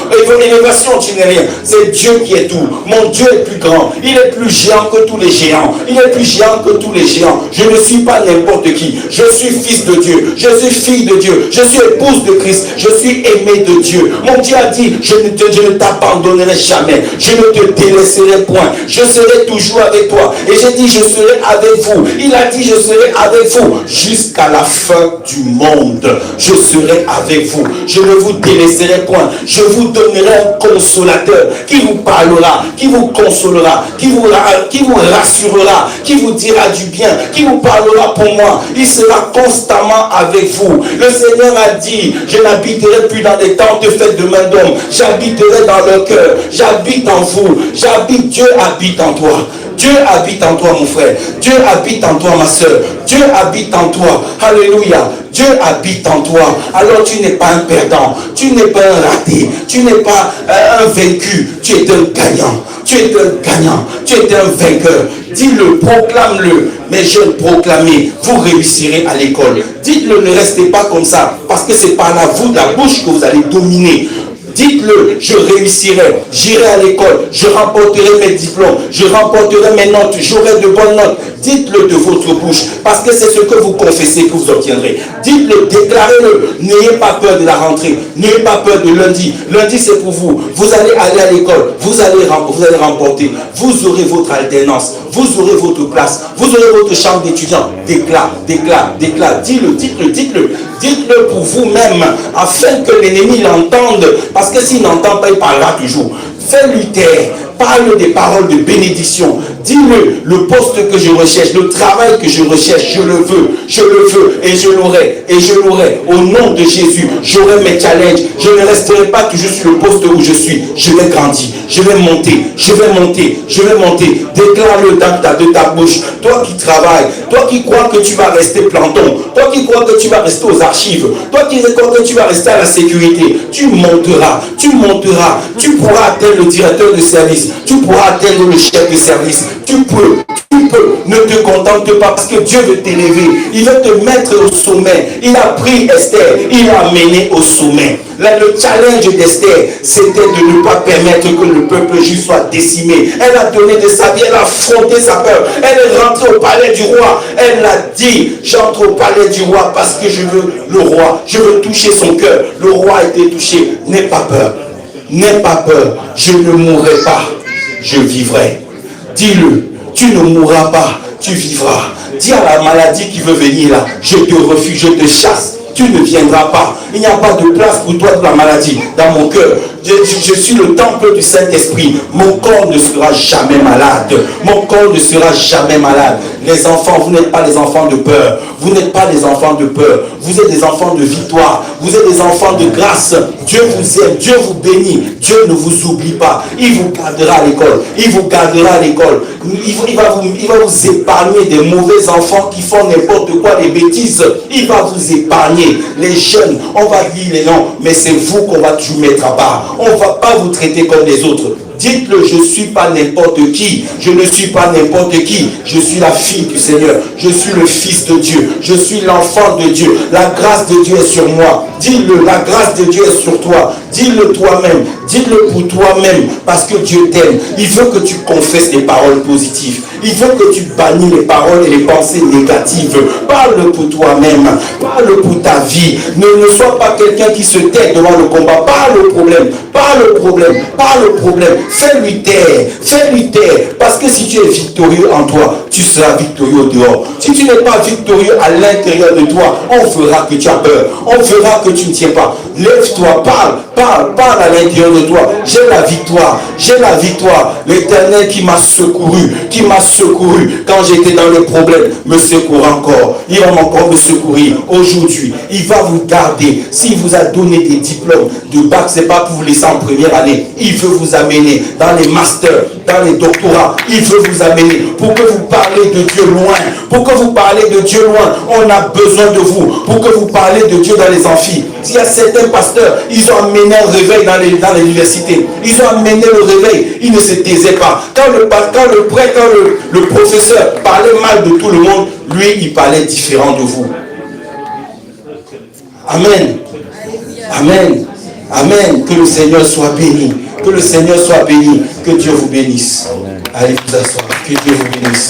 élévation, tu n'es rien, c'est Dieu qui est tout. Mon Dieu est plus grand, il est plus géant que tous les géants, il est plus géant que tous les géants. Je ne suis pas n'importe qui, je suis fils de Dieu, je suis fille de Dieu, je suis épouse de Christ, je suis aimé de Dieu. Mon Dieu a dit, je ne t'abandonnerai jamais, je ne te délaisserai point, je serai toujours avec toi. Et j'ai dit, je serai avec vous. Il a dit, je serai avec vous jusqu'à la fin du monde. Je serai avec vous, je ne vous délaisserai point. Je vous donnerai un consolateur qui vous parlera, qui vous consolera, qui vous rassurera, qui vous dira du bien, qui vous parlera pour moi. Il sera constamment avec vous. Le Seigneur a dit, je n'habiterai plus dans des tentes faites de main d'homme, j'habiterai dans leur cœur, j'habite en vous, j'habite. Dieu habite en toi. Dieu habite en toi, mon frère. Dieu habite en toi, ma soeur. Dieu habite en toi. Alléluia. Dieu habite en toi. Alors tu n'es pas un perdant. Tu n'es pas un raté. Tu n'es pas un vaincu. Tu es un gagnant. Tu es un gagnant. Tu es un vainqueur. Dis-le, proclame-le. Mes jeunes, proclamez. Vous réussirez à l'école. Dites-le, ne restez pas comme ça. Parce que c'est par la bouche que vous allez dominer. Dites-le, je réussirai, j'irai à l'école, je remporterai mes diplômes, je remporterai mes notes, j'aurai de bonnes notes. Dites-le de votre bouche, parce que c'est ce que vous confessez que vous obtiendrez. Dites-le, déclarez-le, n'ayez pas peur de la rentrée, n'ayez pas peur de lundi. Lundi c'est pour vous, vous allez aller à l'école, vous allez remporter, vous aurez votre alternance, vous aurez votre place, vous aurez votre chambre d'étudiant. Déclare, dites-le pour vous-même, afin que l'ennemi l'entende. Parce que s'il n'entend pas, il parlera toujours. Fais-lui taire. Parle des paroles de bénédiction. Dis-le, le poste que je recherche, le travail que je recherche, je le veux, et je l'aurai. Au nom de Jésus, j'aurai mes challenges. Je ne resterai pas toujours sur le poste où je suis. Je vais grandir, je vais monter. Déclare-le de ta bouche. Toi qui travailles, toi qui crois que tu vas rester planton, toi qui crois que tu vas rester aux archives, toi qui crois que tu vas rester à la sécurité, tu monteras, tu pourras atteindre le directeur de service. Tu pourras atteindre le chef de service. Tu peux. Ne te contente pas parce que Dieu veut t'élever. Il veut te mettre au sommet. Il a pris Esther, il l'a amené au sommet. Là, le challenge d'Esther, c'était de ne pas permettre que le peuple juif soit décimé. Elle a donné de sa vie, elle a affronté sa peur. Elle est rentrée au palais du roi. Elle a dit, j'entre au palais du roi parce que je veux le roi. Je veux toucher son cœur. Le roi a été touché. N'aie pas peur. N'aie pas peur, je ne mourrai pas, je vivrai. Dis-le, tu ne mourras pas, tu vivras. Dis à la maladie qui veut venir là, je te refuse, je te chasse. Tu ne viendras pas. Il n'y a pas de place pour toi de la maladie dans mon cœur. Je suis le temple du Saint-Esprit. Mon corps ne sera jamais malade. Mon corps ne sera jamais malade. Les enfants, vous n'êtes pas des enfants de peur. Vous n'êtes pas des enfants de peur. Vous êtes des enfants de victoire. Vous êtes des enfants de grâce. Dieu vous aime. Dieu vous bénit. Dieu ne vous oublie pas. Il vous gardera à l'école. Il vous gardera à l'école. Il va vous épargner des mauvais enfants qui font n'importe quoi, des bêtises. Il va vous épargner. Les jeunes, on va dire les noms, mais c'est vous qu'on va toujours mettre à part. On ne va pas vous traiter comme les autres. Dites-le, je ne suis pas n'importe qui. Je ne suis pas n'importe qui. Je suis la fille du Seigneur. Je suis le fils de Dieu. Je suis l'enfant de Dieu. La grâce de Dieu est sur moi. Dis-le, la grâce de Dieu est sur toi. Dis-le toi-même. Dis-le pour toi-même, parce que Dieu t'aime. Il veut que tu confesses les paroles positives. Il veut que tu bannis les paroles et les pensées négatives. Parle pour toi-même. Parle pour ta vie. Ne sois pas quelqu'un qui se tait devant le combat. Parle le problème. Parle le problème. Parle le problème. Fais-lui taire. Fais-lui taire. Parce que si tu es victorieux en toi, tu seras victorieux au dehors. Si tu n'es pas victorieux à l'intérieur de toi, on fera que tu as peur. On fera que tu ne tiens pas. Lève-toi, parle à l'intérieur de toi. J'ai la victoire. J'ai la victoire. L'Éternel qui m'a secouru quand j'étais dans le problème, me secourt encore. Il va encore me secourir aujourd'hui. Il va vous garder. S'il vous a donné des diplômes de bac, c'est pas pour vous laisser en première année. Il veut vous amener dans les masters, dans les doctorats. Il veut vous amener pour que vous parlez de Dieu loin. Pour que vous parlez de Dieu loin. On a besoin de vous. Pour que vous parlez de Dieu dans les amphis. Il y a certains pasteurs, ils ont amené un réveil dans l'université. Ils ont amené le réveil. Ils ne se taisaient pas. Quand le professeur parlait mal de tout le monde, lui, il parlait différent de vous. Amen. Amen. Amen. Que le Seigneur soit béni. Que le Seigneur soit béni. Que Dieu vous bénisse. Allez vous asseoir. Que Dieu vous bénisse.